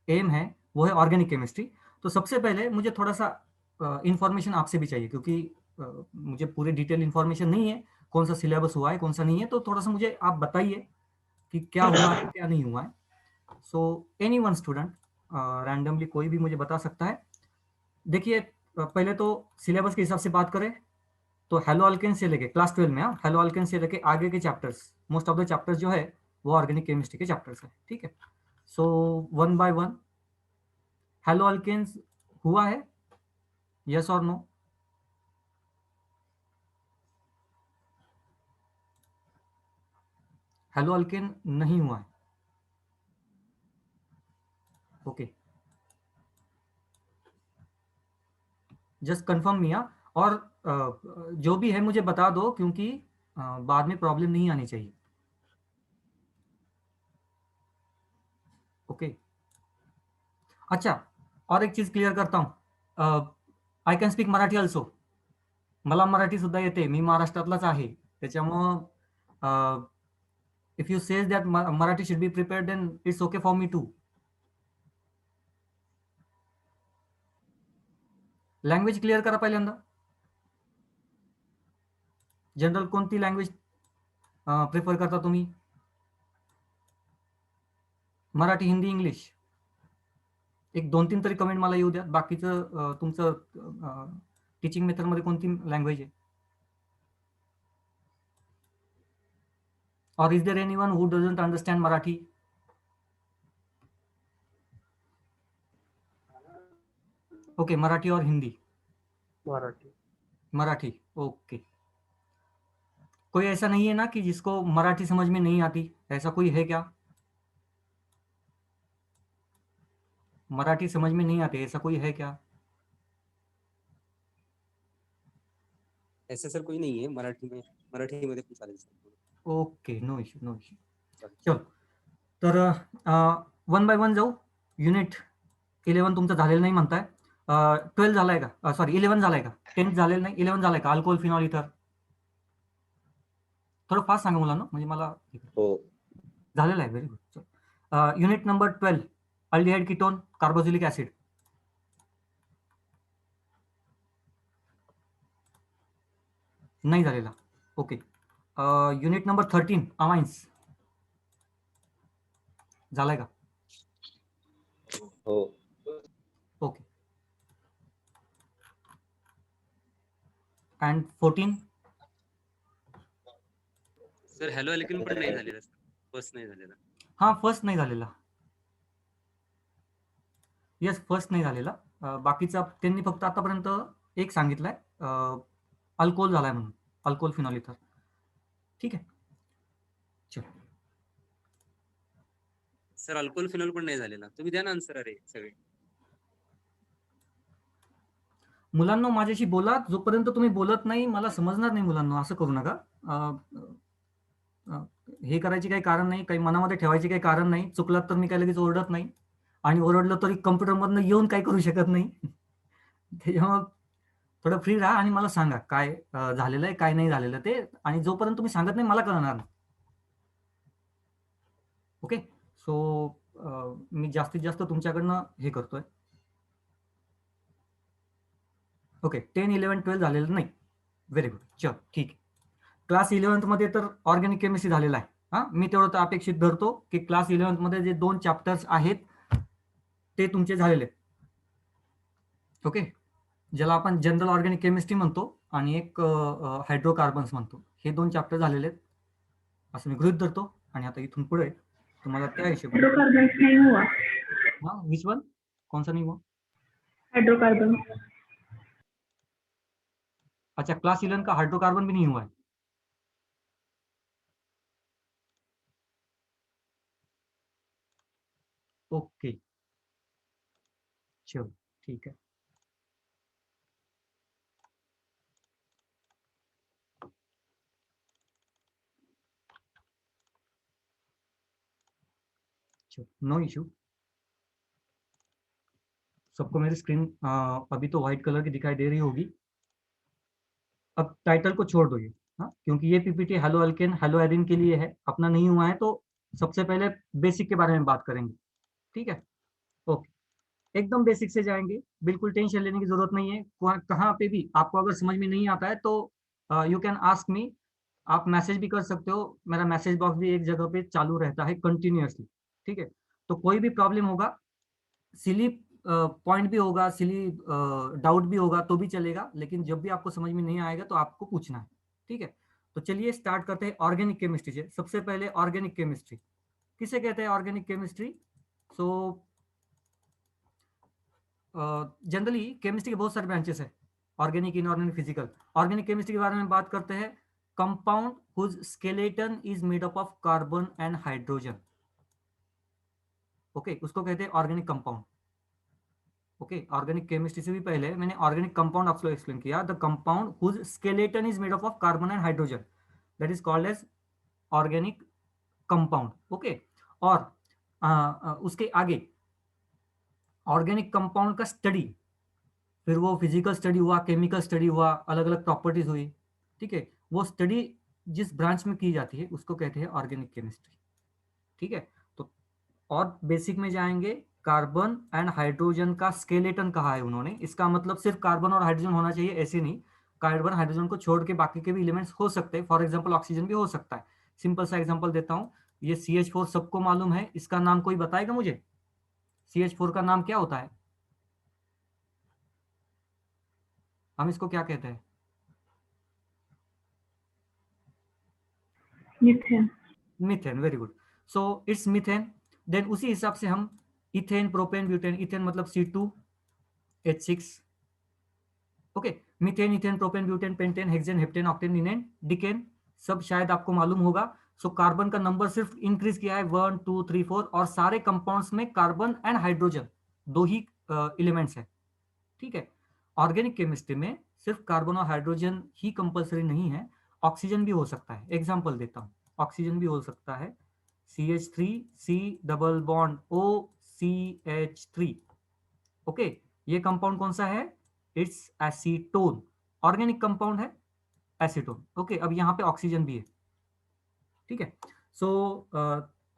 M है वो है ऑर्गेनिक केमिस्ट्री। तो सबसे पहले मुझे थोड़ा सा इंफॉर्मेशन आपसे भी चाहिए, क्योंकि मुझे पूरी डिटेल इंफॉर्मेशन नहीं है कौन सा सिलेबस हुआ है कौन सा नहीं है। तो थोड़ा सा मुझे आप बताइए कि क्या हुआ है क्या नहीं हुआ है। So any one student randomly कोई भी मुझे बता सकता है। देखिए पहले तो सिलेबस के हिसाब से बात करें तो हेलो अल्केन से लेके क्लास 12 में, हेलो अल्केन से लेके आगे के chapters, most of the chapters जो है वो ऑर्गेनिक केमिस्ट्री के चैप्टर्स है। ठीक है, so one by one haloalkanes हुआ है, yes or no? Hello alkane नहीं हुआ है, ओके, जस्ट कंफर्म मिया। और जो भी है मुझे बता दो, क्योंकि बाद में प्रॉब्लम नहीं आनी चाहिए। ओके, अच्छा, और एक चीज क्लियर करता हूँ, I can speak Marathi also, मला मराठी सुद्धा येते, मी महाराष्ट्रातलाच आहे, त्याच्यामुळं if you says that Marathi should be prepared then it's okay for me too. Language clear करा पहिल्यांदा. जनरल कोणती लँग्वेज प्रिफर करता तुम्ही? मराठी, हिंदी, इंग्लिश? एक 2-3 तरी कमेंट मला येऊ द्या. बाकीचं तुमचं टीचिंग मेथडमध्ये कोणती लँग्वेज आहे? और is there anyone who doesn't understand Marathi? Okay, Marathi और हिंदी? मराठी। मराठी, ओके। कोई ऐसा नहीं है ना कि जिसको मराठी समझ में नहीं आती, ऐसा कोई है क्या? मराठी समझ में नहीं आती, ऐसा कोई है क्या? ऐसा सर कोई नहीं है मराठी मध्ये पण चालेल sir. Okay, no issue, no issue. चलो, तर 1 बाय 1 जाऊ. युनिट 11 तुमचं झालेलं नाही म्हणताय. 12 झालाय का? सॉरी 11 झालाय का? 10 झालेलं नाही, 11 झालाय का? Alcohol phenol ether. थोडं फास्ट सांगा मुलांना, म्हणजे मला हो. झालेलं आहे. Very good. Unit number 12, aldehyde ketone carboxylic acid. नाही झालेला, ओके. युनिट नंबर 13, अमाइन्स, झालाय का? हो. Okay. And 14? Sir hello alkane पण नाही झालेला सर, फर्स्ट नाही झालेला. हा, फर्स्ट नाही झालेला. येस, फर्स्ट नाही झालेला. बाकीचा त्यांनी फक्त आतापर्यंत एक सांगितलंय, अल्कोहोल झालाय म्हणून, अल्कोहोल फिनॉल इथर. ठीक आहे, चल. सर अल्कोहोल फिनॉल पण नाही झालेला. तुम्ही द्या ना आन्सर अरे सगळे. मुलांनो माझ्याशी बोला, जोपर्यंत तुम्ही बोलत नाही मला समजणार नाही मुलांनो, असं करू नका. हे करायची काही कारण नाही, काही मनामध्ये ठेवायचे काही कारण नाही. चुकलात तर मी काही लगेच ओरडत नाही, आणि ओरडलं तरी कम्प्युटरमधनं येऊन काही करू शकत नाही. त्याच्यामुळं थोडं फ्री राहा आणि मला सांगा काय झालेलं आहे काय नाही झालेलं ते, आणि जोपर्यंत तुम्ही सांगत नाही मला कळणार नाही. ओके, सो मी जास्तीत जास्त तुमच्याकडनं हे करतोय. ओके, 10, 11, 12 झालेलं नाही. व्हेरी गुड, चल ठीक आहे. क्लास 11th मध्ये तर ऑर्गॅनिक केमिस्ट्री झालेला आहे. हां, मी तेवढं तर अपेक्षित धरतो की क्लास 11th मध्ये जे 2 चॅप्टर्स आहेत ते तुमचे झालेले आहेत. ओके, ज्याला आपण जनरल ऑर्गॅनिक केमिस्ट्री म्हणतो आणि एक हायड्रोकार्बन्स म्हणतो, हे 2 चॅप्टर झालेले आहेत असं मी गृहीत धरतो. आणि आता इथून पुढे तुम्हाला त्या हिशोबाने. हाइड्रोकार्बन नहीं हुआ। हाँ, विच वन? कौन सा नहीं हुआ? हाइड्रोकार्बन। अच्छा, क्लास 11 का हाइड्रोकार्बन भी नहीं हुआ है. ओके, चलो ठीक है. चलो, नो इशू. सबको मेरी स्क्रीन अभी तो व्हाइट कलर की दिखाई दे रही होगी. अब टाइटल को छोड़ दो ये, हाँ, क्योंकि ये PPT hello alkane hello Erin के लिए है, अपना नहीं हुआ है. तो सबसे पहले बेसिक के बारे में बात करेंगे, ठीक है? ओके. एकदम बेसिक से जाएंगे, बिल्कुल टेंशन लेने की जरूरत नहीं है। कहाँ पे भी आपको अगर समझ में नहीं आता है तो यू कैन आस्क मी, आप मैसेज भी कर सकते हो, मेरा मैसेज बॉक्स भी एक जगह पे चालू रहता है कंटिन्यूअसली। ठीक है, तो कोई भी प्रॉब्लम होगा, सिली पॉइंट भी होगा, सिली डाउट भी होगा तो भी चलेगा, लेकिन जब भी आपको समझ में नहीं आएगा तो आपको पूछना है। ठीक है, तो चलिए स्टार्ट करते हैं ऑर्गेनिक केमिस्ट्री से। सबसे पहले ऑर्गेनिक केमिस्ट्री किसे कहते हैं? Organic chemistry, so generally chemistry के बहुत सारे ब्रांचेस है, organic, inorganic, physical. Organic chemistry के बारे में बात करते हैं, compound whose skeleton is made up of carbon and hydrogen. Okay, उसको कहते हैं organic compound. Okay, organic chemistry से भी पहले मैंने ऑर्गेनिक कंपाउंड आपको एक्सप्लेन किया, the compound whose skeleton is made up of carbon and hydrogen, that is called as organic compound. Okay, और उसके आगे ऑर्गेनिक कंपाउंड का स्टडी, फिर वो फिजिकल स्टडी हुआ, केमिकल स्टडी हुआ, अलग अलग प्रॉपर्टीज हुई। ठीक है, वो स्टडी जिस ब्रांच में की जाती है उसको कहते हैं ऑर्गेनिक केमिस्ट्री। ठीक है, तो और बेसिक में जाएंगे, कार्बन एंड हाइड्रोजन का स्केलेटन कहा है उन्होंने, इसका मतलब सिर्फ कार्बन और हाइड्रोजन होना चाहिए ऐसे नहीं, कार्बन हाइड्रोजन को छोड़ के बाकी के भी एलिमेंट्स हो सकते हैं, फॉर एग्जाम्पल ऑक्सीजन भी हो सकता है। सिंपल सा एग्जाम्पल देता हूँ, ये CH4 सबको मालूम है, इसका नाम कोई बताएगा मुझे? CH4 का नाम क्या होता है? हम इसको क्या कहते हैं? Methane. Methane, very good. So it's methane. Then उसी हिसाब से हम इथेन, प्रोपेन, ब्यूटेन, इथेन मतलब C2H6। Okay, methane, ethane, propane, butane, pentane, hexane, heptane, octane, nonane, decane, सब शायद आपको मालूम होगा। सो कार्बन का नंबर सिर्फ इंक्रीज किया है, 1 2 3 4, और सारे कंपाउंड्स में कार्बन एंड हाइड्रोजन दो ही एलिमेंट्स है। ठीक है, ऑर्गेनिक केमिस्ट्री में सिर्फ कार्बन और हाइड्रोजन ही कंपलसरी नहीं है, ऑक्सीजन भी हो सकता है। एग्जांपल देता हूं, ऑक्सीजन भी हो सकता है, CH3C double bond OCH3। Okay, ये कंपाउंड कौन सा है? इट्स एसीटोन, ऑर्गेनिक कंपाउंड है, एसीटोन। ओके, अब यहाँ पे ऑक्सीजन भी है। ठीक है, सो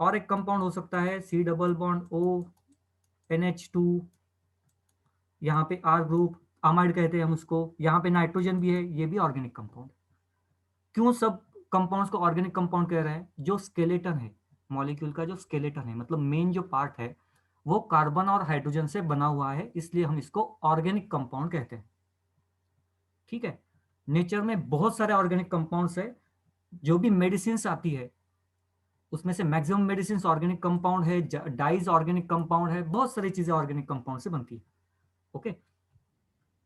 और एक कंपाउंड हो सकता है C डबल बॉन्ड ONH2, यहाँ पे R ग्रुप, अमाइड कहते हैं हम उसको, यहाँ पे नाइट्रोजन भी है, ये भी ऑर्गेनिक कंपाउंड। क्यों सब कंपाउंड्स को ऑर्गेनिक कंपाउंड कह रहे हैं? जो स्केलेटन है मॉलिक्यूल का, जो स्केलेटन है मतलब मेन जो पार्ट है, वो कार्बन और हाइड्रोजन से बना हुआ है, इसलिए हम इसको ऑर्गेनिक कंपाउंड कहते हैं। ठीक है, नेचर में बहुत सारे ऑर्गेनिक कंपाउंड्स है, जो भी मेडिसिन आती है उसमें से मैक्सिमम मेडिसिन ऑर्गेनिक कंपाउंड है, डाइज ऑर्गेनिक कंपाउंड है, बहुत सारी चीजें ऑर्गेनिक कंपाउंड से बनती है। ओके,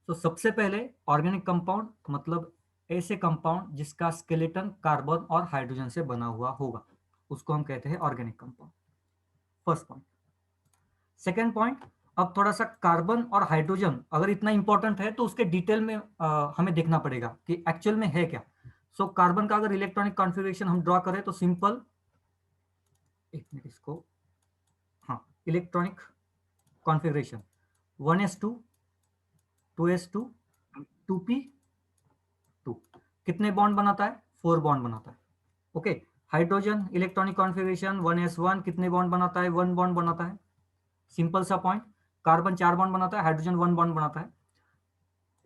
तो सबसे पहले ऑर्गेनिक कंपाउंड मतलब ऐसे कंपाउंड जिसका स्केलेटन कार्बन और हाइड्रोजन से बना हुआ होगा, उसको हम कहते हैं organic compound. First point. Second point, अब थोड़ा सा कार्बन और हाइड्रोजन अगर इतना इंपॉर्टेंट है तो उसके डिटेल में हमें देखना पड़ेगा कि एक्चुअल में है क्या। सो कार्बन का अगर इलेक्ट्रॉनिक कॉन्फ़िगरेशन हम ड्रॉ करें तो सिंपल, एक मिनट इसको, हाँ, electronic configuration 1s2 2s2 2p2, कितने बॉन्ड बनाता है? 4 बॉन्ड बनाता है। Okay, hydrogen electronic configuration 1s1 कितने बॉन्ड बनाता है? 1 बॉन्ड बनाता है। सिंपल सा पॉइंट, कार्बन 4 बॉन्ड बनाता है, हाइड्रोजन 1 बॉन्ड बनाता है।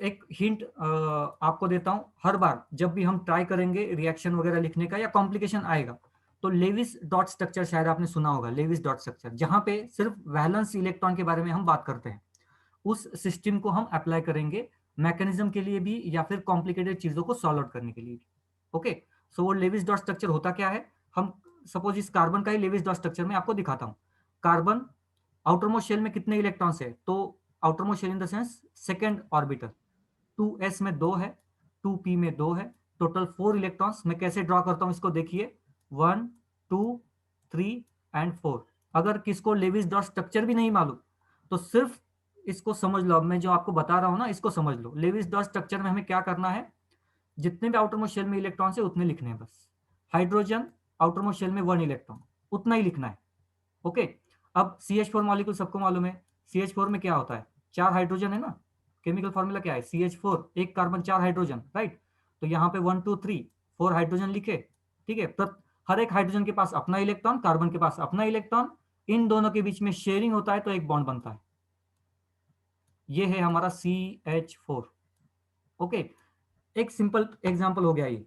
एक हिंट आपको देता हूं, हर बार जब भी हम ट्राई करेंगे रिएक्शन वगैरह लिखने का या कॉम्प्लिकेशन आएगा तो लेविस डॉट स्ट्रक्चर शायद आपने सुना होगा, लेविस डॉट स्ट्रक्चर, जहां पे सिर्फ वैलेंस इलेक्ट्रॉन के बारे में हम बात करते हैं, उस सिस्टम को हम अप्लाई करेंगे मैकेनिज्म के लिए भी या फिर कॉम्प्लिकेटेड चीजों को सॉल्व आउट करने के लिए भी। ओके, सो वो लेविस डॉट स्ट्रक्चर होता क्या है? हम सपोज इस कार्बन का ही लेविस डॉट स्ट्रक्चर में आपको दिखाता हूं। कार्बन आउटर मोस्ट शेल में कितने इलेक्ट्रॉन्स है? तो outermost shell in the sense second orbital, 2s में 2 है, 2p में 2 है, टोटल 4 इलेक्ट्रॉन्स। मैं कैसे ड्रॉ करता हूं इसको देखिए, 1 2 3 एंड 4। अगर किसको लेविस डॉट स्ट्रक्चर भी नहीं मालूम तो सिर्फ इसको समझ लो, अब मैं जो आपको बता रहा हूं ना इसको समझ लो। लेविस डॉट स्ट्रक्चर में हमें क्या करना है? जितने भी आउटर मोस्ट शेल में इलेक्ट्रॉन्स है उतने लिखने हैं बस। हाइड्रोजन आउटर मोस्ट शेल में 1 इलेक्ट्रॉन, उतना ही लिखना है। ओके, अब CH4 मॉलिक्यूल सबको मालूम है, CH4 में क्या होता है? 4 हाइड्रोजन है ना, केमिकल फॉर्मूला क्या है? CH4, एक कार्बन 4 हाइड्रोजन, राइट। तो यहाँ पे 1 2 3 4 हाइड्रोजन लिखे। ठीक है, तो हर एक हाइड्रोजन के पास अपना इलेक्ट्रॉन, कार्बन के पास अपना इलेक्ट्रॉन, इन दोनों के बीच में शेयरिंग होता है तो एक बॉन्ड बनता है। ये है हमारा CH4। ओके, एक सिंपल एग्जांपल हो गया ये।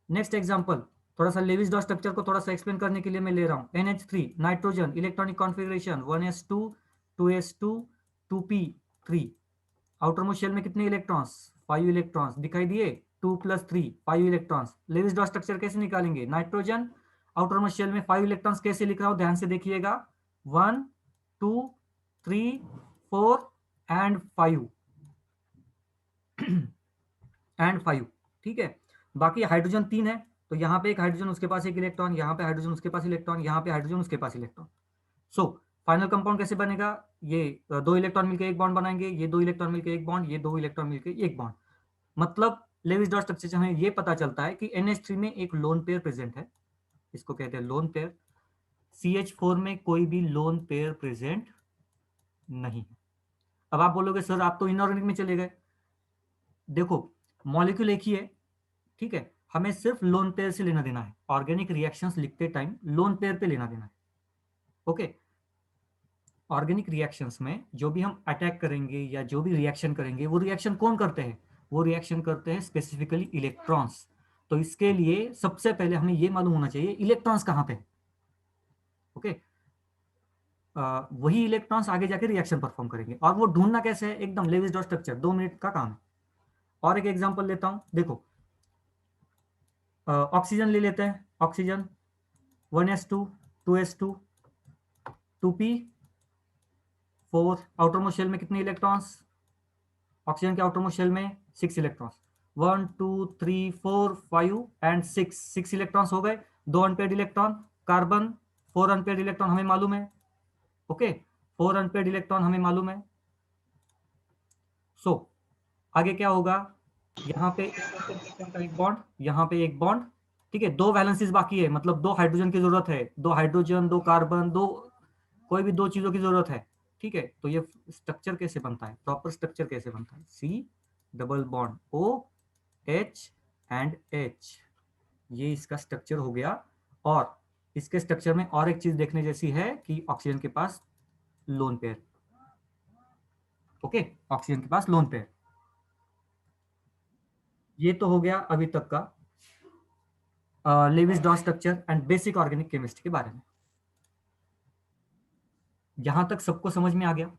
नेक्स्ट एग्जांपल, थोड़ा सा लेविस डॉट स्ट्रक्चर को थोड़ा सा एक्सप्लेन करने के लिए मैं ले रहा हूँ। NH3 nitrogen, electronic configuration 1s2 2s2 2p3। Outermost shell में कितने इलेक्ट्रॉन्स? 5 इलेक्ट्रॉन्स दिखाई दिए। 2 + 3 5 इलेक्ट्रॉन्स। लेविस डॉट स्ट्रक्चर कैसे निकालेंगे? नाइट्रोजन आउटर मोस्ट शेल में 5 इलेक्ट्रॉन्स कैसे लिख रहा हूं, ध्यान से देखिएगा। 1 2 3 4 एंड 5 एंड 5। ठीक है, बाकी हाइड्रोजन 3 है, तो यहाँ पे एक हाइड्रोजन, उसके पास एक इलेक्ट्रॉन, यहाँ पे हाइड्रोजन, उसके पास इलेक्ट्रॉन, यहाँ पे हाइड्रोजन, उसके पास इलेक्ट्रॉन। सो फाइनल कंपाउंड कैसे बनेगा? ये 2 इलेक्ट्रॉन मिलकर एक बॉन्ड बनाएंगे, ये 2 इलेक्ट्रॉन मिलकर एक बॉन्ड, ये 2 इलेक्ट्रॉन मिलकर एक बॉन्ड। मतलब लेविस डॉट स्ट्रक्चर से हमें ये पता चलता है कि NH3 में एक लोन पेयर प्रेजेंट है, इसको कहते हैं लोन पेयर। CH4 में कोई भी लोन पेयर प्रेजेंट नहीं है। अब आप बोलोगे सर आप तो इनऑर्गेनिक में चले गए। देखो, मॉलिक्यूल एक ही है, ठीक है, हमें सिर्फ लोन पेयर से लेना देना है। ऑर्गेनिक रिएक्शंस लिखते टाइम लोन पेयर पे लेना देना है। ओके, ऑर्गेनिक रिएक्शंस में जो भी हम अटैक करेंगे या जो भी रिएक्शन करेंगे, वो रिएक्शन कौन करते हैं? वो रिएक्शन करते हैं स्पेसिफिकली इलेक्ट्रॉन्स। तो इसके लिए सबसे पहले हमें ये मालूम होना चाहिए इलेक्ट्रॉन्स कहाँ पे। ओके, वही इलेक्ट्रॉन्स आगे जाके रिएक्शन परफॉर्म करेंगे, और वो ढूंढना कैसे है? एकदम लेविस डॉट स्ट्रक्चर 2 मिनट का काम है। और एक एग्जांपल लेता हूं, देखो, ऑक्सीजन ले लेते हैं। Oxygen 1s2 2s2 2p4। Outer most shell में कितने इलेक्ट्रॉन्स? ऑक्सीजन के आउटर मोस्ट शेल में 6 इलेक्ट्रॉन्स। 1 2 3 4 5 एंड 6 इलेक्ट्रॉन्स हो गए। 2 unpaired electron. Carbon 4 unpaired electron हमें मालूम है। ओके, 4 अनपेयर्ड इलेक्ट्रॉन हमें मालूम है। सो आगे क्या होगा? यहाँ पे इलेक्ट्रॉन का एक बॉन्ड, यहाँ पे एक बॉन्ड, ठीक है, 2 वैलेंसीज बाकी है, मतलब 2 हाइड्रोजन की जरूरत है, 2 हाइड्रोजन 2 कार्बन, 2 कोई भी 2 चीजों की जरूरत है। ठीक है, तो ये स्ट्रक्चर कैसे बनता है, प्रॉपर स्ट्रक्चर कैसे बनता है? C double bond O H and H, ये इसका स्ट्रक्चर हो गया। और इसके स्ट्रक्चर में और एक चीज देखने जैसी है कि ऑक्सीजन के पास लोन पेयर। ओके, ऑक्सीजन के पास लोन पेयर। ये तो हो गया अभी तक का Lewis dot structure and basic organic chemistry के बारे में। यहां तक सबको समझ में आ गया,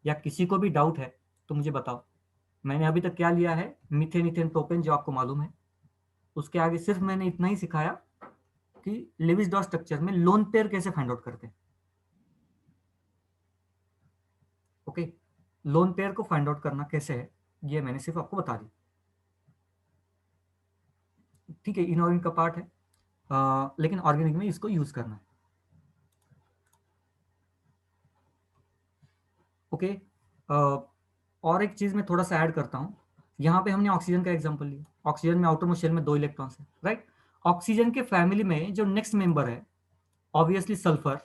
या किसी को भी डाउट है तो मुझे बताओ। मैंने अभी तक क्या लिया है? मीथेन, इथेन, प्रोपेन, जो आपको मालूम है। उसके आगे सिर्फ मैंने इतना ही सिखाया कि लेविस डॉट स्ट्रक्चर में लोन पेयर कैसे फाइंड आउट करते हैं। ओके, लोन पेयर को फाइंड आउट करना कैसे है, ये मैंने सिर्फ आपको बता दी। ठीक है, इनऑर्गेनिक का पार्ट है, लेकिन ऑर्गेनिक में इसको यूज करना है। ओके, और एक चीज मैं थोड़ा सा ऐड करता हूं। यहाँ पे हमने ऑक्सीजन का एग्जांपल लिया। ऑक्सीजन में आउटर मोस्ट शेल में 2 इलेक्ट्रॉन्स है, राइट। ऑक्सीजन के फैमिली में जो नेक्स्ट मेंबर है, ऑब्वियसली सल्फर।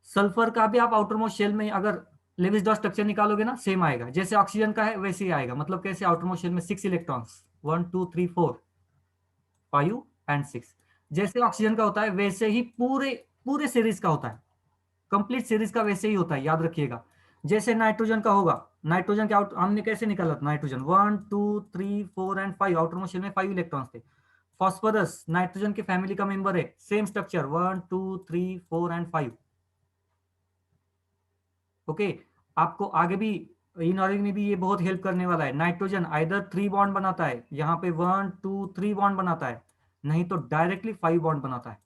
सल्फर का भी आप आउटर मोस्ट शेल में अगर लेविस डॉट स्ट्रक्चर निकालोगे ना, सेम आएगा, जैसे ऑक्सीजन का है वैसे ही आएगा। मतलब कैसे? आउटर मोस्ट शेल में 6 इलेक्ट्रॉन्स, 1 2 3 4 5 एंड 6। जैसे ऑक्सीजन का होता है वैसे ही पूरे पूरे सीरीज का होता है, कंप्लीट सीरीज का वैसे ही होता है, याद रखिएगा। जैसे नाइट्रोजन का होगा, नाइट्रोजन के आउट हमने कैसे निकाला था? Nitrogen 1 2 3 4 and 5, outermost shell में 5 इलेक्ट्रॉन्स थे। फॉस्फोरस नाइट्रोजन के फैमिली का मेंबर है, सेम स्ट्रक्चर 1 2 3 4 एंड 5। ओके, आपको आगे भी इनऑर्गेनिक में भी ये बहुत हेल्प करने वाला है। नाइट्रोजन आइदर 3 बॉन्ड बनाता है, यहाँ पे 1 2 3 बॉन्ड बनाता है, नहीं तो डायरेक्टली 5 बॉन्ड बनाता है।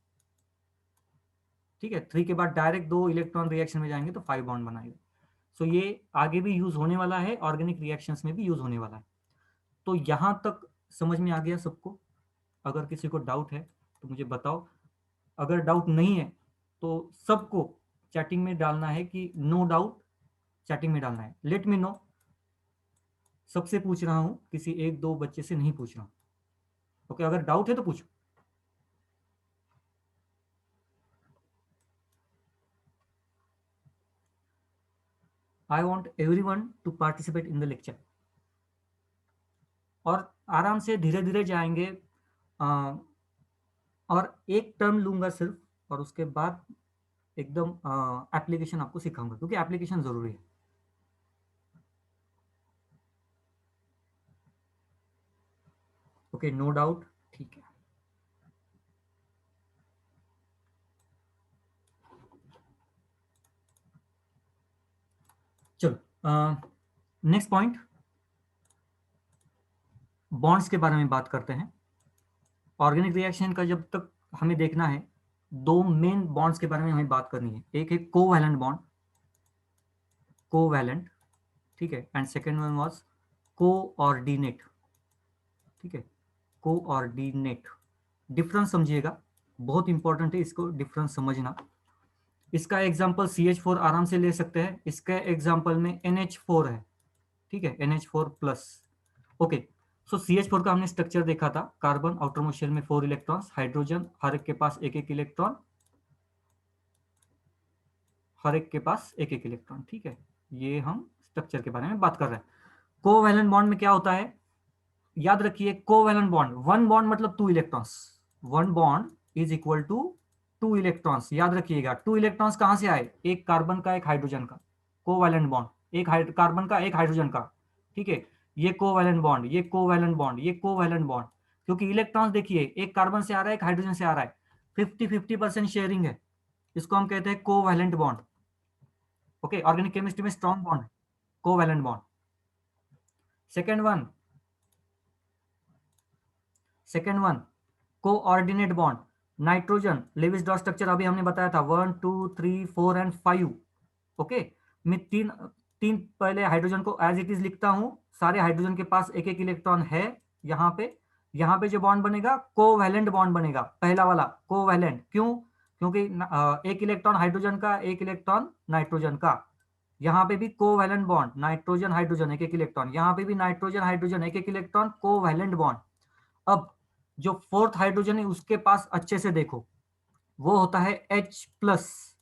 ठीक है, 3 के बाद डायरेक्ट 2 इलेक्ट्रॉन रिएक्शन में जाएंगे तो 5 बॉन्ड बनाएगा। सो ये आगे भी यूज होने वाला है, ऑर्गेनिक रिएक्शंस में भी यूज होने वाला है। तो यहां तक समझ में आ गया सबको? अगर किसी को डाउट है तो मुझे बताओ। अगर डाउट नहीं है तो सबको चैटिंग में डालना है कि नो डाउट, चैटिंग में डालना है, लेट मी नो। सबसे पूछ रहा हूं, किसी 1 2 बच्चे से नहीं पूछ रहा हूं। ओके, अगर डाउट है तो पूछो। I want every one two participate in the lecture. और आराम से धीरे धीरे जाएंगे, और एक टर्म लूंगा सिर्फ, और उसके बाद एकदम एप्लीकेशन आपको सिखाऊंगा, क्योंकि एप्लीकेशन जरूरी है। ओके, नो डाउट, ठीक है। चलो नेक्स्ट पॉइंट, बॉन्ड्स के बारे में बात करते हैं। ऑर्गेनिक रिएक्शन का जब तक हमें देखना है, दो मेन बॉन्ड्स के बारे में हमें बात करनी है। एक है कोवैलेंट बॉन्ड, कोवैलेंट, ठीक है, and second one was coordinate, ठीक है, कोऑर्डिनेट। डिफरेंस समझिएगा, बहुत इंपॉर्टेंट है इसको डिफरेंस समझना। इसका एग्जांपल CH4 आराम से ले सकते हैं, इसका एग्जांपल में NH4 है, ठीक है, NH4 प्लस। ओके, सो CH4 का हमने स्ट्रक्चर देखा था, कार्बन आउटरमोस्ट शेल में 4 इलेक्ट्रॉन्स, हाइड्रोजन हर एक के पास एक एक इलेक्ट्रॉन, हर एक के पास एक एक इलेक्ट्रॉन, ठीक है। ये हम स्ट्रक्चर के बारे में बात कर रहे हैं। कोवैलेंट बॉन्ड में क्या होता है, याद रखिए, कोवैलेंट बॉन्ड, वन बॉन्ड मतलब 2 electrons, one bond is equal to 2 electrons. याद रखिएगा 2 इलेक्ट्रॉन्स कहां से आए, एक कार्बन का एक हाइड्रोजन का, कोवैलेंट बॉन्ड, एक कार्बन का एक हाइड्रोजन का, ठीक है। ये कोवैलेंट बॉन्ड, ये कोवैलेंट बॉन्ड, ये कोवैलेंट बॉन्ड, क्योंकि इलेक्ट्रॉन्स देखिए एक कार्बन से आ रहा है, एक हाइड्रोजन से आ रहा है, 50-50% शेयरिंग है, इसको हम कहते हैं covalent bond. Okay, organic chemistry में strong bond, covalent bond. Second one, second one coordinate bond, nitrogen Lewis dot structure अभी हमने बताया था, 1 2 3 4 एंड 5। ओके, मैं तीन तीन पहले हाइड्रोजन को एज इट इज लिखता हूं, सारे हाइड्रोजन के पास एक एक इलेक्ट्रॉन है। यहाँ पे जो बॉन्ड बनेगा कोवैलेंट बॉन्ड बनेगा, पहला वाला कोवैलेंट। क्यों, क्योंकि एक इलेक्ट्रॉन हाइड्रोजन का, एक इलेक्ट्रॉन नाइट्रोजन का। यहाँ पे भी कोवैलेंट बॉन्ड, नाइट्रोजन हाइड्रोजन एक एक इलेक्ट्रॉन, यहाँ पे भी नाइट्रोजन हाइड्रोजन एक एक इलेक्ट्रॉन, कोवैलेंट बॉन्ड। अब जो फोर्थ हाइड्रोजन है उसके पास अच्छे से देखो, वो होता है H प्लस।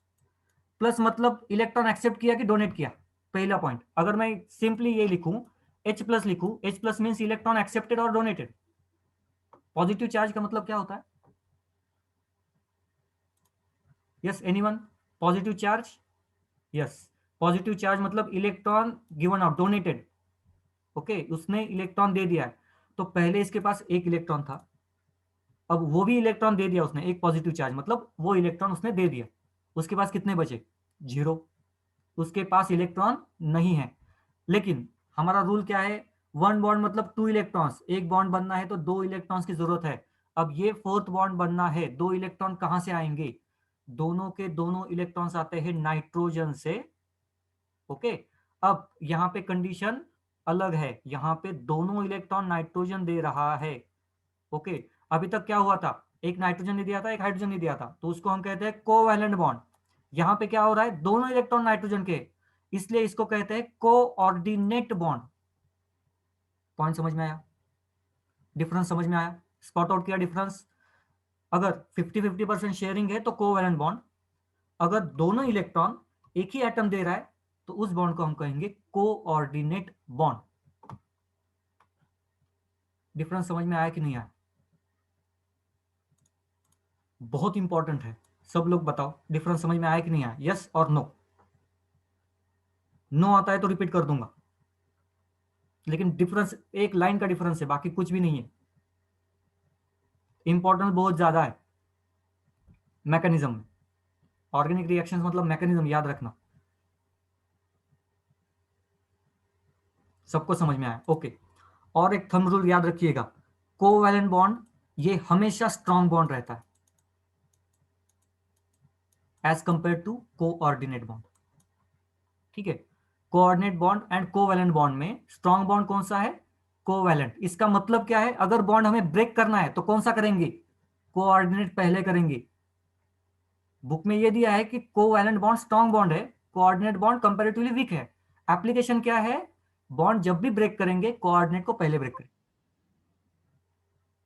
प्लस मतलब इलेक्ट्रॉन एक्सेप्ट किया कि डोनेट किया, पहला पॉइंट। अगर मैं सिंपली ये लिखूं, H प्लस लिखूं, H plus means electron accepted और डोनेटेड। पॉजिटिव चार्ज का मतलब क्या होता है, yes anyone, positive charge, yes, positive charge मतलब electron given out, donated. Okay, उसने इलेक्ट्रॉन दे दिया है, तो पहले इसके पास एक इलेक्ट्रॉन था, अब वो भी इलेक्ट्रॉन दे दिया उसने, एक पॉजिटिव चार्ज, मतलब वो इलेक्ट्रॉन उसने दे दिया, उसके पास कितने बचे, 0, उसके पास इलेक्ट्रॉन नहीं है। लेकिन हमारा रूल क्या है, वन बॉन्ड मतलब 2 इलेक्ट्रॉन्स, एक बॉन्ड बनना है तो 2 इलेक्ट्रॉन्स की जरूरत है। अब ये फोर्थ बॉन्ड बनना है, 2 इलेक्ट्रॉन कहां से आएंगे, दोनों के दोनों इलेक्ट्रॉन्स आते हैं नाइट्रोजन से। ओके, अब यहाँ पे कंडीशन अलग है, यहाँ पे दोनों इलेक्ट्रॉन नाइट्रोजन दे रहा है। ओके, अभी तक क्या हुआ था, एक नाइट्रोजन नहीं दिया था, एक हाइड्रोजन नहीं दिया था, तो उसको हम कहते हैं कोवैलेंट बॉन्ड। यहां पे क्या हो रहा है, दोनों इलेक्ट्रॉन नाइट्रोजन के, इसलिए इसको कहते हैं कोऑर्डिनेट बॉन्ड। पॉइंट समझ में आया, डिफरेंस समझ में आया, स्पॉट आउट किया डिफरेंस। अगर 50-50% शेयरिंग है तो कोवैलेंट बॉन्ड, अगर दोनों इलेक्ट्रॉन एक ही एटम दे रहा है तो उस बॉन्ड को हम कहेंगे कोऑर्डिनेट बॉन्ड। डिफरेंस समझ में आया कि नहीं आया, बहुत इंपॉर्टेंट है। सब लोग बताओ डिफरेंस समझ में आया कि नहीं आया, यस और नो। नो आता है तो रिपीट कर दूंगा, लेकिन डिफरेंस एक लाइन का डिफरेंस है, बाकी कुछ भी नहीं है। इंपॉर्टेंस बहुत ज्यादा है मैकेनिज्म में, ऑर्गेनिक रिएक्शंस मतलब मैकेनिज्म, याद रखना। सबको समझ में आया, ओके। और एक थंब रूल याद रखिएगा, कोवैलेंट बॉन्ड ये हमेशा स्ट्रॉन्ग बॉन्ड रहता है as compare to coordinate bond, ठीक है। Coordinate bond and covalent bond में स्ट्रॉन्ग बॉन्ड कौन सा है, कोवैलेंट। इसका मतलब क्या है, अगर बॉन्ड हमें ब्रेक करना है तो कौन सा करेंगे, कोऑर्डिनेट पहले करेंगे। बुक में ये दिया है कि कोवैलेंट बॉन्ड स्ट्रॉन्ग बॉन्ड है, कोऑर्डिनेट बॉन्ड कंपैरेटिवली वीक है। एप्लीकेशन क्या है, बॉन्ड जब भी ब्रेक करेंगे कोऑर्डिनेट को पहले ब्रेक करेंगे।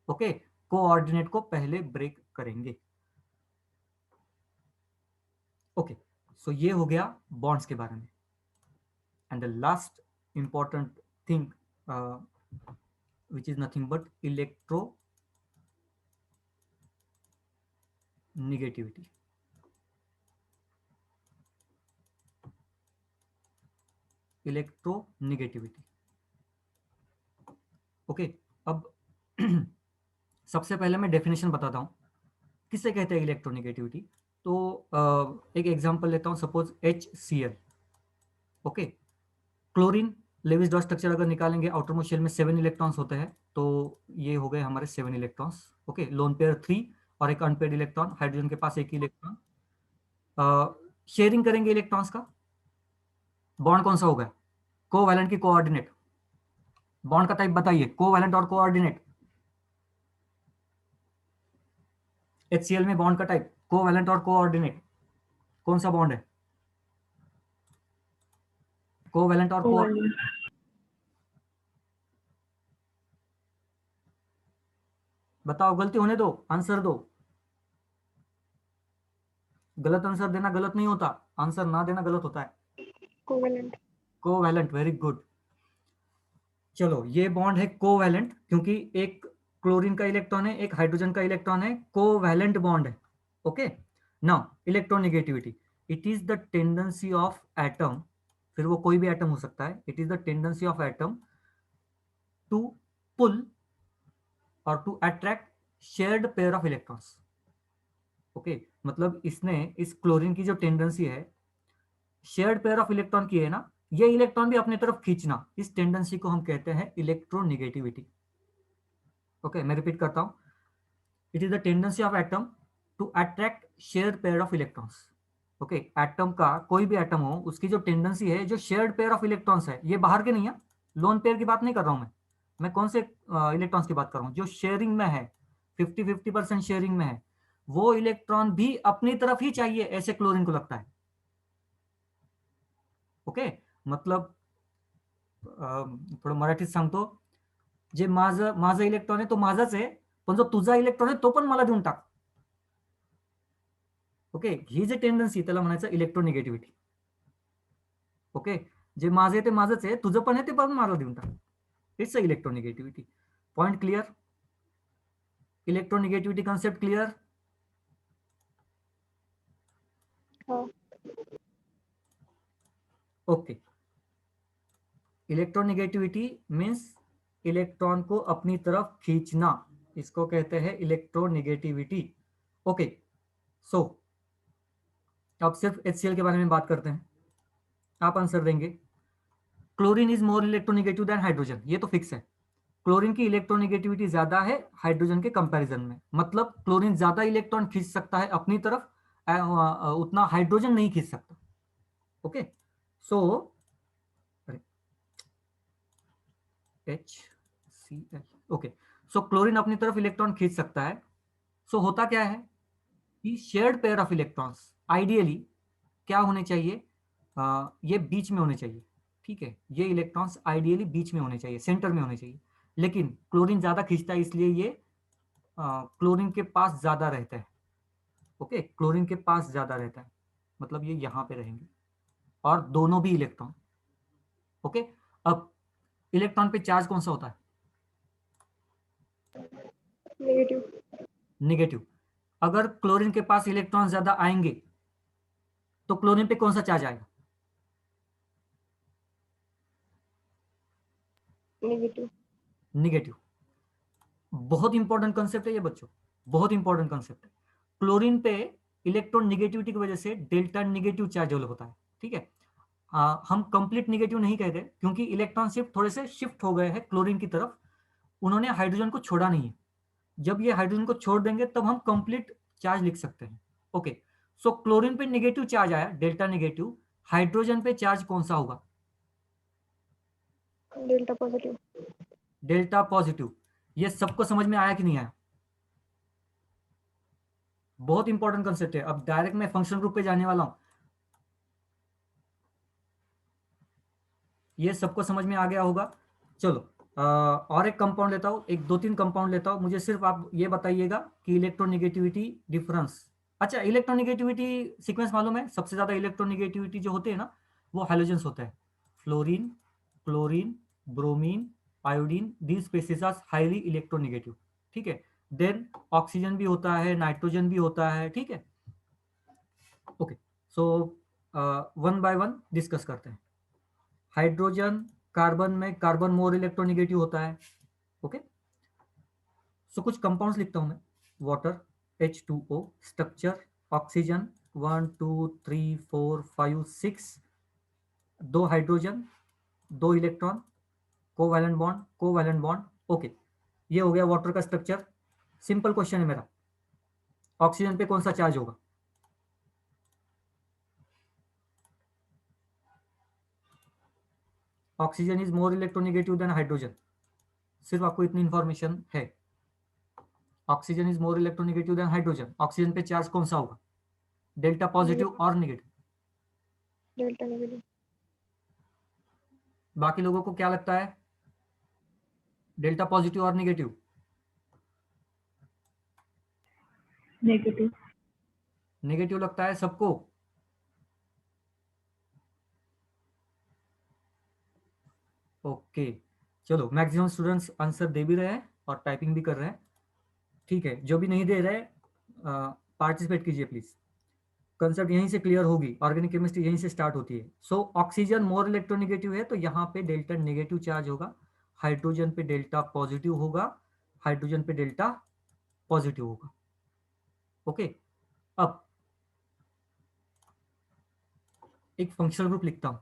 ओके, कोऑर्डिनेट को पहले ब्रेक करेंगे। ओके, सो ये हो गया बॉन्ड्स के बारे में। And the last important thing which is nothing but electronegativity. Electronegativity, okay. अब सबसे पहले मैं डेफिनेशन बताता हूँ किससे कहते हैं इलेक्ट्रोनेगेटिविटी। तो एक एग्जांपल लेता हूँ, suppose HCl। Okay, chlorine Lewis dot structure अगर निकालेंगे, आउटर मोस्ट शेल में 7 इलेक्ट्रॉन्स होते हैं, तो ये हो गए हमारे 7 इलेक्ट्रॉन्स। ओके, लोन पेयर 3 और एक अनपेड इलेक्ट्रॉन, हाइड्रोजन के पास एक ही इलेक्ट्रॉन। शेयरिंग करेंगे इलेक्ट्रॉन्स का, बॉन्ड कौन सा होगा, कोवैलेंट की कोऑर्डिनेट, बॉन्ड का टाइप बताइए, कोवैलेंट और कोऑर्डिनेट। HCl में बॉन्ड का टाइप कोवैलेंट और कोऑर्डिनेट, कौन सा बॉन्ड है, कोवैलेंट और को। कोवैलेंट। बताओ, गलती होने दो, आंसर दो। गलत आंसर देना गलत नहीं होता, आंसर ना देना गलत होता है। कोवैलेंट। Covalent, very good. चलो, ये बॉन्ड है कोवैलेंट, क्योंकि एक क्लोरीन का इलेक्ट्रॉन है, एक हाइड्रोजन का इलेक्ट्रॉन है, कोवैलेंट बॉन्ड है। Okay, now electronegativity, it is the tendency of atom, फिर वो कोई भी एटम हो सकता है, it is the tendency of atom to pull और to attract shared pair of electrons. Okay, मतलब इसने, इस क्लोरीन की जो टेंडेंसी है शेयर्ड पेयर ऑफ इलेक्ट्रॉन की है ना, ये इलेक्ट्रॉन भी अपनी तरफ खींचना, इस टेंडेंसी को हम कहते हैं इलेक्ट्रोनेगेटिविटी। ओके, मैं रिपीट करता हूं, it is the tendency of atom to attract shared pair of electrons. Okay, atom का कोई भी एटम हो, उसकी जो टेंडेंसी है, जो शेयर्ड पेयर ऑफ इलेक्ट्रॉन्स है, ये बाहर के नहीं है, लोन पेयर की बात नहीं कर रहा हूं मैं कौन से इलेक्ट्रॉन्स की बात कर रहा हूं, जो शेयरिंग में है, 50-50% शेयरिंग में है, वो इलेक्ट्रॉन भी अपनी तरफ ही चाहिए, ऐसे क्लोरीन को लगता है। ओके, मतलब थोडं मराठीत सांगतो, जे माझं माझं इलेक्ट्रॉन आहे तो माझाच आहे, पण जो तुझा इलेक्ट्रॉन आहे तो पण मला देऊन टाक. ओके, ही जी टेंडन्सी त्याला म्हणायचं इलेक्ट्रोनिगेटिव्हिटी. ओके, जे माझे ते माझंच आहे, तुझं पण आहे ते पण मला देऊन टाक. It's a electronegativity. Point clear? Electronegativity concept clear? Okay, electronegativity means electron को अपनी तरफ खींचना, इसको कहते हैं इलेक्ट्रोनिगेटिविटी. ओके, सो अब सिर्फ HCl के बारे में बात करते हैं. आप आंसर देंगे, chlorine is more electronegative than hydrogen, ये तो फिक्स है. क्लोरीन की इलेक्ट्रोनिगेटिविटी ज्यादा है हाइड्रोजन के कंपैरिजन में, मतलब क्लोरीन ज्यादा इलेक्ट्रॉन खींच सकता है अपनी तरफ, उतना हाइड्रोजन नहीं खींच सकता. ओके, सो HCl. ओके, सो क्लोरीन अपनी तरफ इलेक्ट्रॉन खींच सकता है. सो होता क्या है कि shared pair of electrons ideally क्या होने चाहिए, ये बीच में होने चाहिए. ठीक है, ये इलेक्ट्रॉन्स आइडियली बीच में होने चाहिए, सेंटर में होने चाहिए, लेकिन क्लोरीन ज्यादा खींचता है, इसलिए ये क्लोरीन के पास ज्यादा रहता है. ओके, क्लोरीन के पास ज्यादा रहता है, मतलब ये यहां पे रहेंगे, और दोनों भी इलेक्ट्रॉन. ओके, अब इलेक्ट्रॉन पे चार्ज कौन सा होता है, नेगेटिव. नेगेटिव. अगर क्लोरीन के पास इलेक्ट्रॉन ज्यादा आएंगे तो क्लोरीन पे कौन सा चार्ज आएगा, नेगेटिव. नेगेटिव. बहुत इंपॉर्टेंट कंसेप्ट है ये बच्चों, बहुत इंपॉर्टेंट कंसेप्ट है. क्लोरीन पे इलेक्ट्रॉन निगेटिविटी की वजह से डेल्टा निगेटिव चार्ज डेवलप होता है. ठीक है, हम कंप्लीट निगेटिव नहीं कहते, क्योंकि इलेक्ट्रॉन शिफ्ट थोड़े से शिफ्ट हो गए हैं क्लोरीन की तरफ, उन्होंने हाइड्रोजन को छोड़ा नहीं है. जब ये हाइड्रोजन को छोड़ देंगे तब हम कंप्लीट चार्ज लिख सकते हैं. ओके, सो क्लोरीन पे निगेटिव चार्ज आया, डेल्टा निगेटिव. हाइड्रोजन पे चार्ज कौन सा होगा, डेल्टा पॉजिटिव. Delta positive. ये सबको समझ में आया कि नहीं आया, बहुत इंपॉर्टेंट कंसेप्ट है. अब डायरेक्ट मैं फंक्शन ग्रुप पे जाने वाला हूं, ये सबको समझ में आ गया होगा. चलो, और एक कंपाउंड लेता हूं, एक 2-3 कंपाउंड लेता हूं, मुझे सिर्फ आप ये बताइएगा कि इलेक्ट्रोनिगेटिविटी डिफरेंस. अच्छा, इलेक्ट्रोनिगेटिविटी सीक्वेंस मालूम है, सबसे ज्यादा इलेक्ट्रोनिगेटिविटी जो होते हैं ना, वो हैलोजेंस होते हैं. Fluorine, chlorine, bromine, iodine, these species are highly electronegative. ठीक है, देन ऑक्सीजन भी होता है, नाइट्रोजन भी होता है. ठीक है, okay, so one by one discuss करते हैं. हाइड्रोजन, कार्बन में कार्बन मोर इलेक्ट्रोनिगेटिव होता है. ओके, सो कुछ कंपाउंड्स लिखता हूं मैं, water H2O, structure oxygen 1 2 3 4 5 6, 2 hydrogen, 2 electron, covalent bond. Okay, ये हो गया वाटर का स्ट्रक्चर। सिंपल क्वेश्चन है मेरा, ऑक्सीजन पे कौन सा चार्ज होगा? Oxygen is more electronegative than hydrogen. सिर्फ आपको इतनी इंफॉर्मेशन है, oxygen is more electronegative than hydrogen. Oxygen पे चार्ज कौन सा होगा? डेल्टा पॉजिटिव और नेगेटिव? Delta negative. बाकी लोगों को क्या लगता है, डेल्टा पॉजिटिव और नेगेटिव? नेगेटिव। नेगेटिव लगता है सबको? ओके, चलो मैक्सिमम स्टूडेंट्स आंसर दे भी रहे हैं और टाइपिंग भी कर रहे हैं। ठीक है, जो भी नहीं दे रहे पार्टिसिपेट कीजिए प्लीज। कंसेप्ट यहीं से क्लियर होगी, ऑर्गेनिक केमिस्ट्री यहीं से स्टार्ट होती है। सो ऑक्सीजन मोर इलेक्ट्रोनेगेटिव है तो यहाँ पे डेल्टा नेगेटिव चार्ज होगा, हाइड्रोजन पे डेल्टा पॉजिटिव होगा, हाइड्रोजन पे डेल्टा पॉजिटिव होगा। ओके, अब एक फंक्शनल ग्रुप लिखता हूं,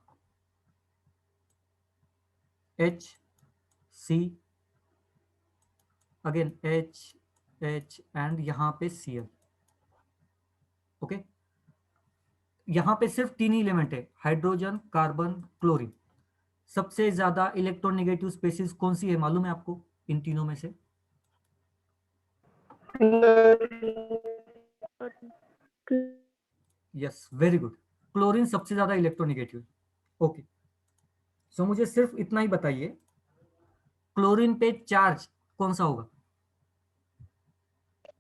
H C, again H H and यहाँ पे Cl। ओके, यहाँ पे सिर्फ तीन ही एलिमेंट है, हाइड्रोजन, कार्बन, क्लोरीन। सबसे ज्यादा इलेक्ट्रोनेगेटिव स्पेसीज कौन सी है मालूम है आपको इन तीनों में से? यस, वेरी गुड, क्लोरीन सबसे ज्यादा इलेक्ट्रोनेगेटिव है। ओके, सो मुझे सिर्फ इतना ही बताइए, क्लोरीन पे चार्ज कौन सा होगा?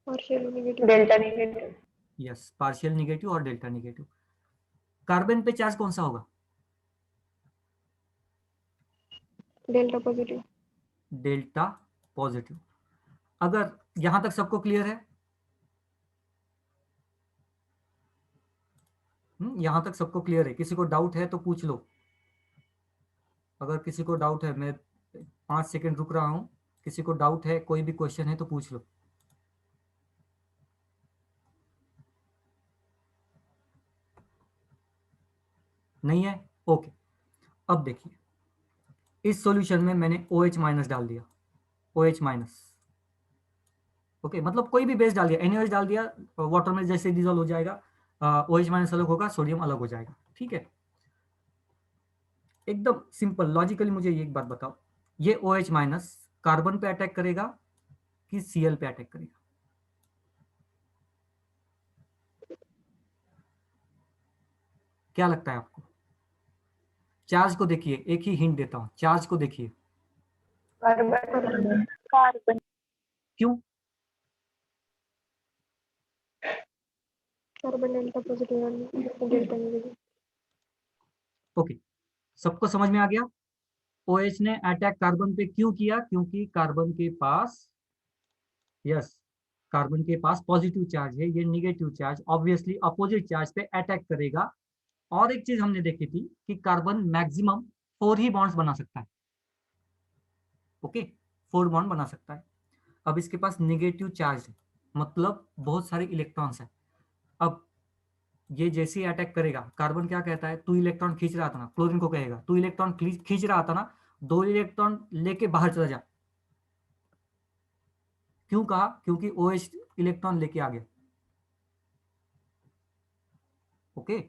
Partial negative. Delta negative. Yes, partial negative और डेल्टा नेगेटिव। कार्बन पे चार्ज कौन सा होगा? Delta positive. Delta positive. अगर यहां तक सबको क्लियर है, यहां तक सबको क्लियर है, किसी को डाउट है तो पूछ लो। अगर किसी को डाउट है, मैं 5 सेकंड रुक रहा हूं, किसी को डाउट है, कोई भी क्वेश्चन है तो पूछ लो। नहीं है? ओके, अब देखिए, इस सॉल्यूशन में मैंने OH माइनस डाल दिया, OH माइनस। ओके, मतलब कोई भी बेस डाल दिया, NaOH डाल दिया, वाटर में जैसे डिजोल्व हो जाएगा, OH माइनस अलग होगा, सोडियम अलग हो जाएगा। ठीक है, एकदम सिंपल लॉजिकली मुझे एक बात बताओ, ये OH माइनस कार्बन पे अटैक करेगा कि Cl पे अटैक करेगा? क्या लगता है आपको? चार्ज को देखिए, एक ही हिंट देता हूं, चार्ज को देखिए। कार्बन। कार्बन। क्यों? कार्बन डेल्टा पॉजिटिव और डेल्टा नेगेटिव। ओके, सबको समझ में आ गया? OH ने अटैक कार्बन पे क्यों किया? क्योंकि कार्बन के पास, यस, कार्बन के पास पॉजिटिव चार्ज है, ये negative charge obviously opposite charge पे अटैक करेगा। और एक चीज हमने देखी थी कि कार्बन मैक्सिमम 4 ही बॉन्ड्स बना सकता है। ओके, 4 बॉन्ड बना सकता है। अब इसके पास नेगेटिव चार्ज है, मतलब बहुत सारे इलेक्ट्रॉन्स हैं। अब ये जैसे ही अटैक करेगा, कार्बन क्या कहता है, तू इलेक्ट्रॉन खींच रहा था ना, क्लोरीन को कहेगा तू इलेक्ट्रॉन खींच रहा था ना, 2 इलेक्ट्रॉन लेके बाहर चला जा। क्यों कहा? क्योंकि OH इलेक्ट्रॉन लेके आ गया। ओके,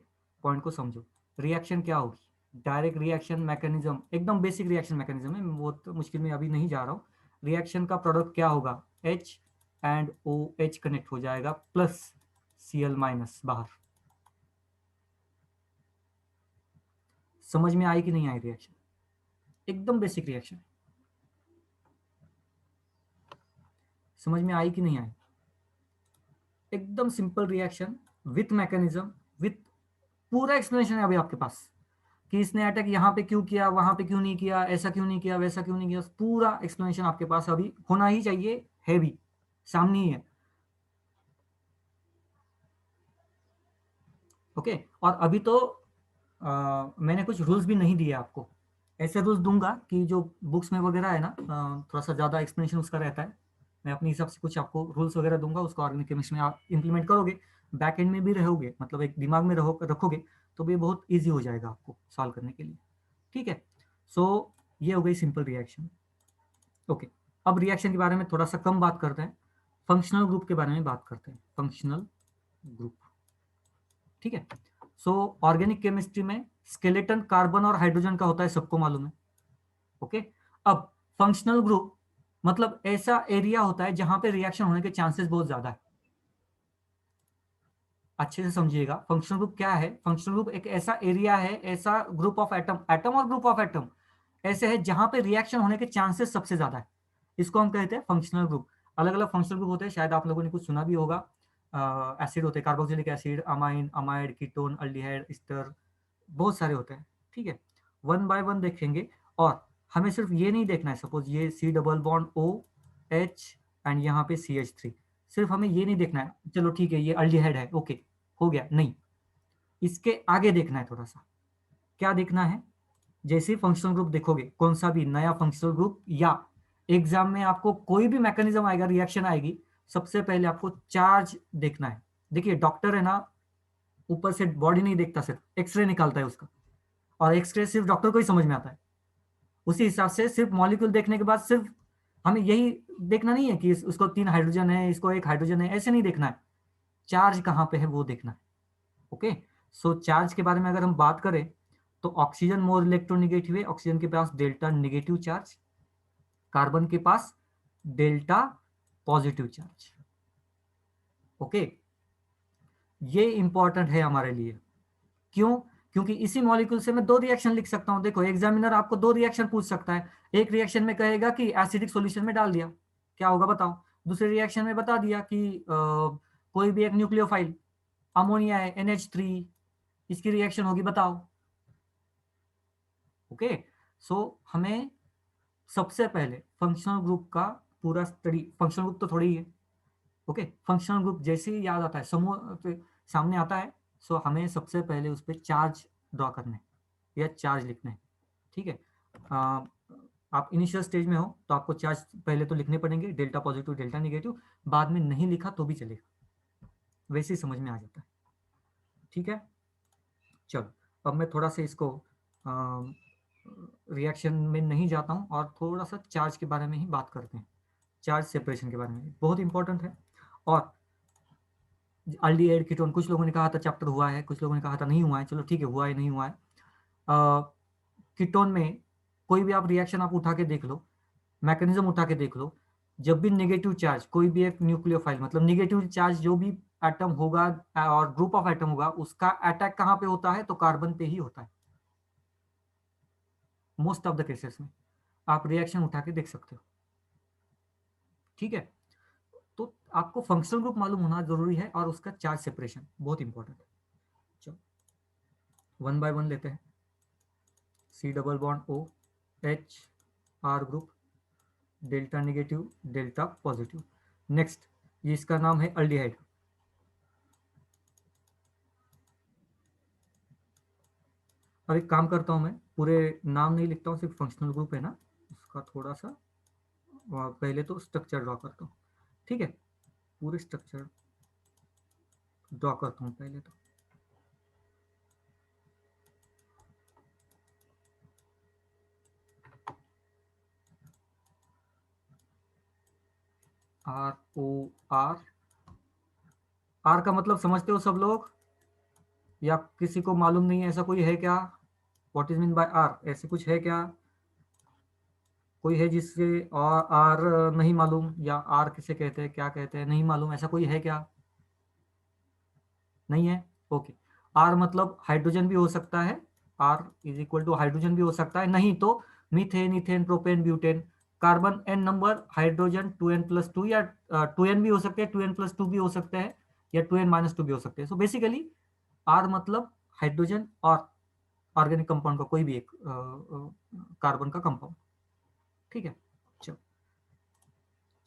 पॉइंट को समझो। रिएक्शन क्या होगी? डायरेक्ट रिएक्शन मैकेनिज्म, एकदम बेसिक रिएक्शन मैकेनिज्म है, वो तो मुश्किल में अभी नहीं जा रहा हूँ। रिएक्शन का प्रोडक्ट क्या होगा? H एंड OH कनेक्ट हो जाएगा प्लस Cl माइनस बाहर। समझ में आई कि नहीं आई रिएक्शन? एकदम बेसिक रिएक्शन, समझ में आई कि नहीं आई? एकदम simple reaction with mechanism, with पूरा एक्सप्लेनेशन है अभी आपके पास कि इसने अटैक यहाँ पे क्यों किया, वहां पे क्यों नहीं किया, ऐसा क्यों नहीं किया, वैसा क्यों नहीं किया, पूरा एक्सप्लेनेशन आपके पास अभी होना ही चाहिए, है भी सामने ही है। ओके, और अभी तो मैंने कुछ रूल्स भी नहीं दिए आपको, ऐसे रूल्स दूंगा कि जो बुक्स में वगैरह है ना, थोड़ा सा ज़्यादा एक्सप्लेनेशन उसका रहता है, मैं अपने हिसाब से कुछ आपको रूल्स वगैरह दूंगा, उसको ऑर्गेनिक केमिस्ट्री में आप इंप्लीमेंट करोगे, बैक एंड में भी रहोगे, मतलब एक दिमाग में रखोगे, तो भी बहुत ईजी हो जाएगा आपको सॉल्व करने के लिए। ठीक है, सो ये हो गई सिंपल रिएक्शन। ओके, अब रिएक्शन के बारे में थोड़ा सा कम बात करते हैं, फंक्शनल ग्रुप के बारे में बात करते हैं, फंक्शनल ग्रुप। ठीक है, सो ऑर्गेनिक केमिस्ट्री में स्केलेटन कार्बन और हाइड्रोजन का होता है, सबको मालूम है। ओके, अब फंक्शनल ग्रुप मतलब ऐसा एरिया होता है जहां पे रिएक्शन होने के चांसेस बहुत ज्यादा है। अच्छे से समझिएगा, फंक्शनल ग्रुप क्या है। फंक्शनल ग्रुप एक ऐसा एरिया है, ऐसा ग्रुप ऑफ एटम, एटम और ग्रुप ऑफ एटम ऐसे है जहां पे रिएक्शन होने के चांसेस सबसे ज्यादा है, इसको हम कहते हैं फंक्शनल ग्रुप। अलग अलग फंक्शनल ग्रुप होते हैं, शायद आप लोगों ने कुछ सुना भी होगा। एसिड होते हैं, carboxylic acid, amine, amide, ketone, aldehyde, ester, बहुत सारे होते हैं। ठीक है, वन बाय वन देखेंगे, और हमें सिर्फ ये नहीं देखना है, सपोज ये C double bond O H and यहाँ पे सी एच थ्री, सिर्फ हमें ये नहीं देखना है, चलो ठीक है ये अल्डिहाइड है, ओके हो गया, नहीं, इसके आगे देखना है थोड़ा सा। क्या देखना है, जैसे फंक्शनल ग्रुप देखोगे, कौन सा भी नया फंक्शनल ग्रुप या एग्जाम में आपको कोई भी मैकेनिज्म आएगा, रिएक्शन आएगी, सबसे पहले आपको चार्ज देखना है। देखिए डॉक्टर है ना, ऊपर से बॉडी नहीं देखता, सिर्फ एक्सरे निकालता है उसका, और एक्सरे सिर्फ डॉक्टर को ही समझ में आता है। उसी हिसाब से सिर्फ मॉलिक्यूल देखने के बाद सिर्फ हमें यही देखना नहीं है कि उसको 3 हाइड्रोजन है, इसको 1 हाइड्रोजन है, ऐसे नहीं देखना है, चार्ज कहाँ पे है वो देखना है। ओके, सो चार्ज के बारे में अगर हम बात करें, तो ऑक्सीजन मोर इलेक्ट्रोनेगेटिव है, ऑक्सीजन के पास डेल्टा नेगेटिव चार्ज, कार्बन के पास डेल्टा पॉजिटिव चार्ज। ओके, ये इंपॉर्टेंट है हमारे लिए, क्यों? क्योंकि इसी मॉलिक्यूल से मैं 2 रिएक्शन लिख सकता हूं। देखो एग्जामिनर आपको 2 रिएक्शन पूछ सकता है, एक रिएक्शन में कहेगा कि एसिडिक सॉल्यूशन में डाल दिया, क्या होगा बताओ। दूसरे रिएक्शन में बता दिया कि कोई भी एक न्यूक्लियोफाइल, अमोनिया है NH3, इसकी रिएक्शन होगी, बताओ। ओके, सो हमें सबसे पहले फंक्शनल ग्रुप का पूरा स्टडी, फंक्शनल ग्रुप तो थोड़ी ही है। ओके, फंक्शनल ग्रुप जैसे ही याद आता है, समूह पे सामने आता है, सो हमें सबसे पहले उस पर चार्ज ड्रॉ करना है या चार्ज लिखना है। ठीक है, आप इनिशियल स्टेज में हो तो आपको चार्ज पहले तो लिखने पड़ेंगे, डेल्टा पॉजिटिव डेल्टा नेगेटिव, बाद में नहीं लिखा तो भी चलेगा, वैसे ही समझ में आ जाता है। ठीक है, चलो अब मैं थोड़ा सा इसको रिएक्शन में नहीं जाता हूँ और थोड़ा सा चार्ज के बारे में ही बात करते हैं, चार्ज सेपरेशन के बारे में, बहुत इंपॉर्टेंट है। और अल्डिहाइड कीटोन, कुछ लोगों ने कहा था चैप्टर हुआ है, कुछ लोगों ने कहा था नहीं हुआ है, चलो ठीक है, हुआ है नहीं हुआ है। कीटोन में कोई भी आप रिएक्शन आप उठा के देख लो, मैकेनिज्म उठा के देख लो, जब भी नेगेटिव चार्ज, कोई भी एक न्यूक्लियोफाइल मतलब नेगेटिव चार्ज जो भी एटम होगा और ग्रुप ऑफ एटम होगा, उसका अटैक कहाँ पे होता है, तो कार्बन पे ही होता है मोस्ट ऑफ द केसेस में, आप रिएक्शन उठा के देख सकते हो। ठीक है, तो आपको फंक्शनल ग्रुप मालूम होना जरूरी है और उसका चार्ज सेपरेशन बहुत इंपॉर्टेंट है। चलो वन बाय वन लेते हैं, C double bond O H R group, delta negative delta positive. Next, ये इसका नाम है अल्डिहाइड। अब एक काम करता हूं, मैं पूरे नाम नहीं लिखता हूं, सिर्फ फंक्शनल ग्रुप है ना, उसका थोड़ा सा पहले तो स्ट्रक्चर ड्रॉ करता हूं। ठीक है, पूरे स्ट्रक्चर ड्रॉ करता हूं पहले तो। ROR, आर का मतलब समझते हो सब लोग, या किसी को मालूम नहीं है, ऐसा कोई है क्या? What is mean by R, ऐसे कुछ है क्या? कोई है जिससे और आर नहीं मालूम, या आर किसे कहते हैं, क्या कहते हैं, नहीं मालूम, ऐसा कोई है क्या? नहीं है, ओके। आर मतलब हाइड्रोजन भी हो सकता है, R is equal to hydrogen भी हो सकता है, नहीं तो methane, ethane, propane, butane. Carbon n number, hydrogen 2n+2, या 2n भी हो सकते हैं, 2n+2 भी हो सकते हैं, या 2n-2 भी हो सकते हैं। सो बेसिकली आर मतलब हाइड्रोजन और ऑर्गेनिक कंपाउंड का कोई भी एक कार्बन का कंपाउंड। ठीक है, चलो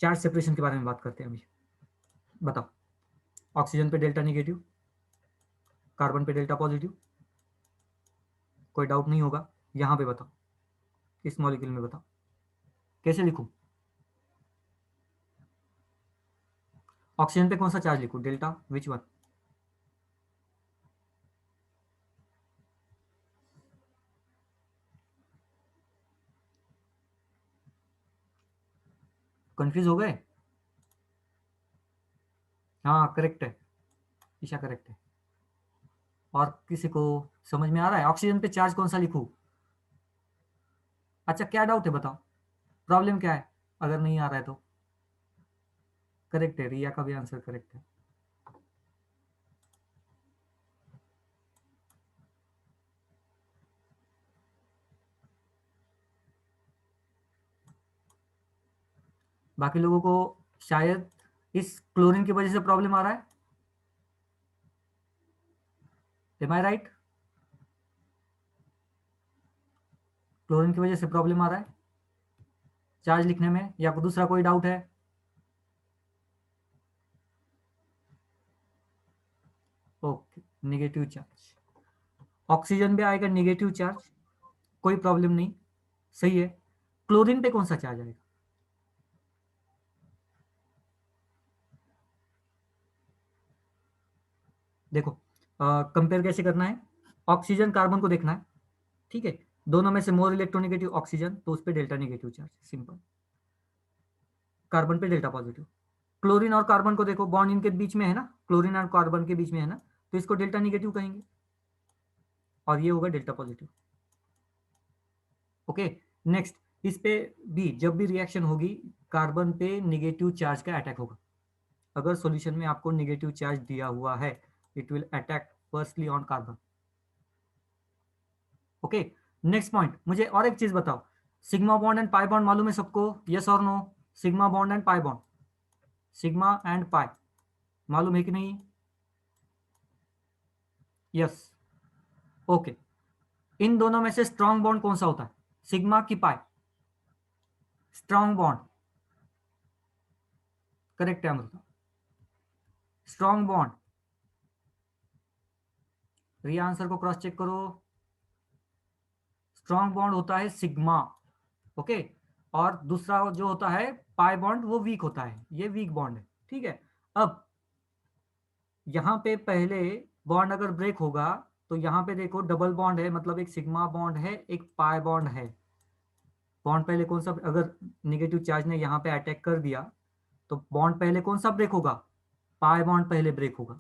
चार्ज सेपरेशन के बारे में बात करते हैं अभी। बताओ, ऑक्सीजन पे डेल्टा नेगेटिव, कार्बन पे डेल्टा पॉजिटिव, कोई डाउट नहीं होगा। यहाँ पे बताओ, इस मॉलिक्यूल में बताओ कैसे लिखूं? ऑक्सीजन पे कौन सा चार्ज लिखूं, डेल्टा, विच वन? कंफ्यूज हो गए? हाँ करेक्ट है, ईशा करेक्ट है। और किसी को समझ में आ रहा है ऑक्सीजन पे चार्ज कौन सा लिखूं? अच्छा क्या डाउट है बताओ, प्रॉब्लम क्या है अगर नहीं आ रहा है तो? करेक्ट है, रिया का भी आंसर करेक्ट है। बाकी लोगों को शायद इस क्लोरीन की वजह से प्रॉब्लम आ रहा है। एम आई राइट? क्लोरीन की वजह से प्रॉब्लम आ रहा है चार्ज लिखने में, या दूसरा कोई डाउट है? ओके, निगेटिव चार्ज, ऑक्सीजन पे आएगा निगेटिव चार्ज, कोई प्रॉब्लम नहीं, सही है। क्लोरीन पे कौन सा चार्ज आएगा? देखो कंपेयर कैसे करना है, ऑक्सीजन कार्बन को देखना है, ठीक है, दोनों में से मोर इलेक्ट्रोनेगेटिव ऑक्सीजन, तो उस पर delta negative charge, simple. Carbon पे डेल्टा पॉजिटिव। क्लोरीन और कार्बन को देखो, बॉन्ड इनके बीच में है ना, क्लोरीन और कार्बन के बीच में है ना, तो इसको डेल्टा नेगेटिव कहेंगे, और ये होगा डेल्टा पॉजिटिव। ओके, नेक्स्ट, इस पे भी जब भी रिएक्शन होगी कार्बन पे नेगेटिव चार्ज का अटैक होगा। अगर सॉल्यूशन में आपको नेगेटिव चार्ज दिया हुआ है, it will attack firstly on carbon. Okay, next point, मुझे और एक चीज बताओ, sigma bond and pi bond मालूम है सबको, yes or no? Sigma bond and pi bond, sigma and pi मालूम है कि नहीं? Yes, okay. इन दोनों में से स्ट्रॉन्ग बॉन्ड कौन सा होता है, सिग्मा की पाई? स्ट्रॉन्ग बॉन्ड, करेक्ट है अमृता, स्ट्रॉन्ग बॉन्ड। रिया आंसर को क्रॉस चेक करो, स्ट्रॉन्ग बॉन्ड होता है सिग्मा, ओके। और दूसरा जो होता है पाई बॉन्ड, वो वीक होता है, ये वीक बॉन्ड है, ठीक है। अब यहां पे पहले बॉन्ड अगर ब्रेक होगा तो यहां पे देखो डबल बॉन्ड है, मतलब एक सिग्मा बॉन्ड है, एक पाई बॉन्ड है। बॉन्ड पहले कौन सा, अगर नेगेटिव चार्ज ने यहां पे अटैक कर दिया तो बॉन्ड पहले कौन सा ब्रेक होगा, पाई बॉन्ड पहले ब्रेक होगा,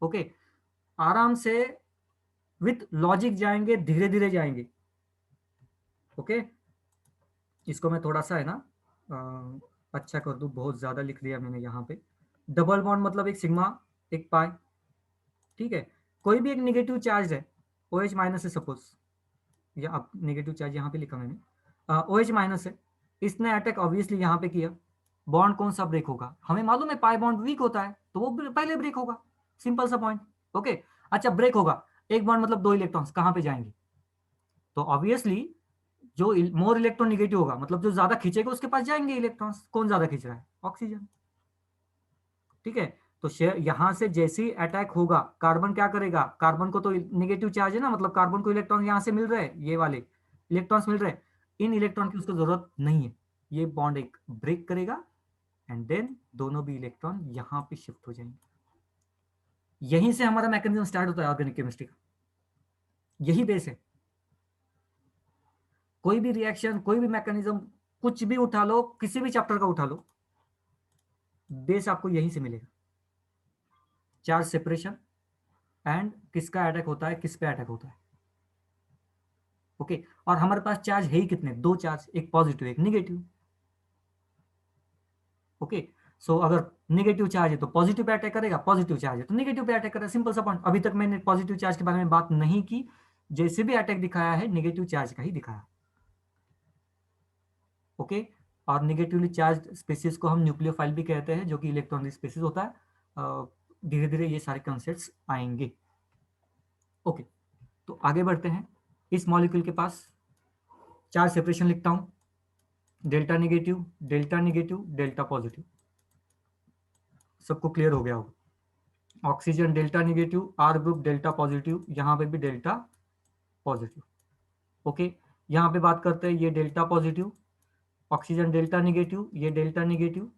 ओके। आराम से विथ लॉजिक जाएंगे, धीरे धीरे जाएंगे, ओके। इसको मैं थोड़ा सा है ना अच्छा कर दूं, बहुत ज्यादा लिख दिया मैंने यहाँ पे। डबल बॉन्ड मतलब एक सिग्मा एक पाई, ठीक है। कोई भी एक नेगेटिव चार्ज है, ओ एच माइनस है सपोज, या अब नेगेटिव चार्ज यहाँ पे लिखा मैंने, ओ एच माइनस है, इसने अटैक ऑब्वियसली यहाँ पे किया, बॉन्ड कौन सा ब्रेक होगा, हमें मालूम है पाई बॉन्ड वीक होता है तो वो पहले ब्रेक होगा, सिंपल सा पॉइंट, ओके। अच्छा ब्रेक होगा, एक बॉन्ड मतलब दो इलेक्ट्रॉन्स कहाँ पे जाएंगे, तो ऑब्वियसली जो मोर इलेक्ट्रॉन निगेटिव होगा, मतलब जो ज्यादा खींचेगा उसके पास जाएंगे इलेक्ट्रॉन्स, कौन ज्यादा खींच रहा है, ऑक्सीजन, ठीक है। तो यहां से जैसे ही अटैक होगा कार्बन क्या करेगा, कार्बन को तो नेगेटिव चार्ज है ना, मतलब कार्बन को इलेक्ट्रॉन यहां से मिल रहे हैं, ये वाले इलेक्ट्रॉन्स मिल रहे हैं, इन इलेक्ट्रॉन की उसको जरूरत नहीं है, ये बॉन्ड एक ब्रेक करेगा एंड देन दोनों भी इलेक्ट्रॉन यहां पे शिफ्ट हो जाएंगे। यहीं से हमारा मैकेनिज्म स्टार्ट होता है ऑर्गेनिक केमिस्ट्री का, यही बेस है। कोई भी रिएक्शन, कोई भी मैकेनिज्म, कुछ भी उठा लो, किसी भी चैप्टर का उठा लो, बेस आपको यहीं से मिलेगा, चार्ज सेपरेशन एंड किसका अटैक होता है, किस पे अटैक होता है, ओके। और हमारे पास चार्ज है ही कितने, दो चार्ज, एक पॉजिटिव एक निगेटिव, ओके। सो अगर नेगेटिव चार्ज है तो पॉजिटिव पे अटैक करेगा, पॉजिटिव चार्ज है तो नेगेटिव पे अटैक करेगा, सिंपल सा पॉइंट। अभी तक मैंने पॉजिटिव चार्ज के बारे में बात नहीं की, जैसे भी अटैक दिखाया है नेगेटिव चार्ज का ही दिखाया, ओके। और नेगेटिवली चार्ज स्पीसीज को हम न्यूक्लियोफाइल भी कहते हैं, जो कि इलेक्ट्रॉन स्पीसीज होता है। धीरे धीरे ये सारे कॉन्सेप्ट्स आएंगे, ओके। तो आगे बढ़ते हैं, इस मॉलिक्यूल के पास चार्ज सेपरेशन लिखता हूं, delta negative delta negative delta positive, सबको क्लियर हो गया होगा। Oxygen delta negative, R group delta positive, यहां पे भी डेल्टा पॉजिटिव, ओके। यहां पे बात करते हैं, ये delta positive, oxygen delta negative, ये डेल्टा नेगेटिव,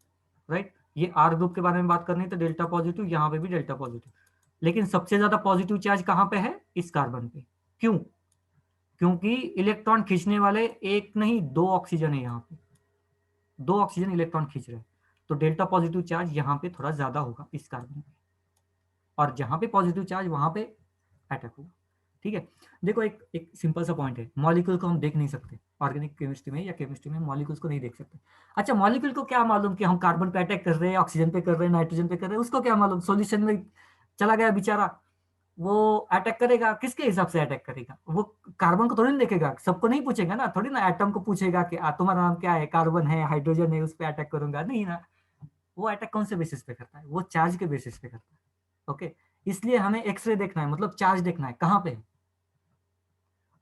राइट। ये आर ग्रुप के बारे में बात करनी है तो डेल्टा पॉजिटिव, यहाँ पे भी डेल्टा पॉजिटिव। लेकिन सबसे ज्यादा पॉजिटिव चार्ज कहाँ पे है? इस कार्बन पे। क्यों? क्योंकि इलेक्ट्रॉन खींचने वाले एक नहीं दो ऑक्सीजन है यहाँ पे, दो ऑक्सीजन इलेक्ट्रॉन खींच रहे हैं, तो डेल्टा पॉजिटिव चार्ज यहाँ पे थोड़ा ज्यादा होगा इस कार्बन पे, और जहां पे पॉजिटिव चार्ज वहां पे अटैक होगा। ठीक है। देखो एक एक सिंपल सा पॉइंट है, मॉलिक्यूल को हम देख नहीं सकते ऑर्गेनिक केमिस्ट्री में या केमिस्ट्री में, मॉलिक्यूल्स को नहीं देख सकते। अच्छा, मॉलिक्यूल को क्या मालूम कि हम कार्बन पे अटैक कर रहे हैं, ऑक्सीजन पे कर रहे हैं, नाइट्रोजन पे कर रहे हैं, उसको क्या मालूम? सॉल्यूशन में चला गया बेचारा, वो अटैक करेगा किसके हिसाब से अटैक करेगा? वो कार्बन को थोड़ी ना देखेगा, सबको नहीं पूछेगा ना, थोड़ी ना एटम को पूछेगा कि तुम्हारा नाम क्या है, कार्बन है, हाइड्रोजन है, उस पर अटैक करूंगा, नहीं ना। वो अटैक कौन से बेसिस पे करता है? वो चार्ज के बेसिस पे करता है। ओके, इसलिए हमें एक्सरे देखना है, मतलब चार्ज देखना है कहां पे है।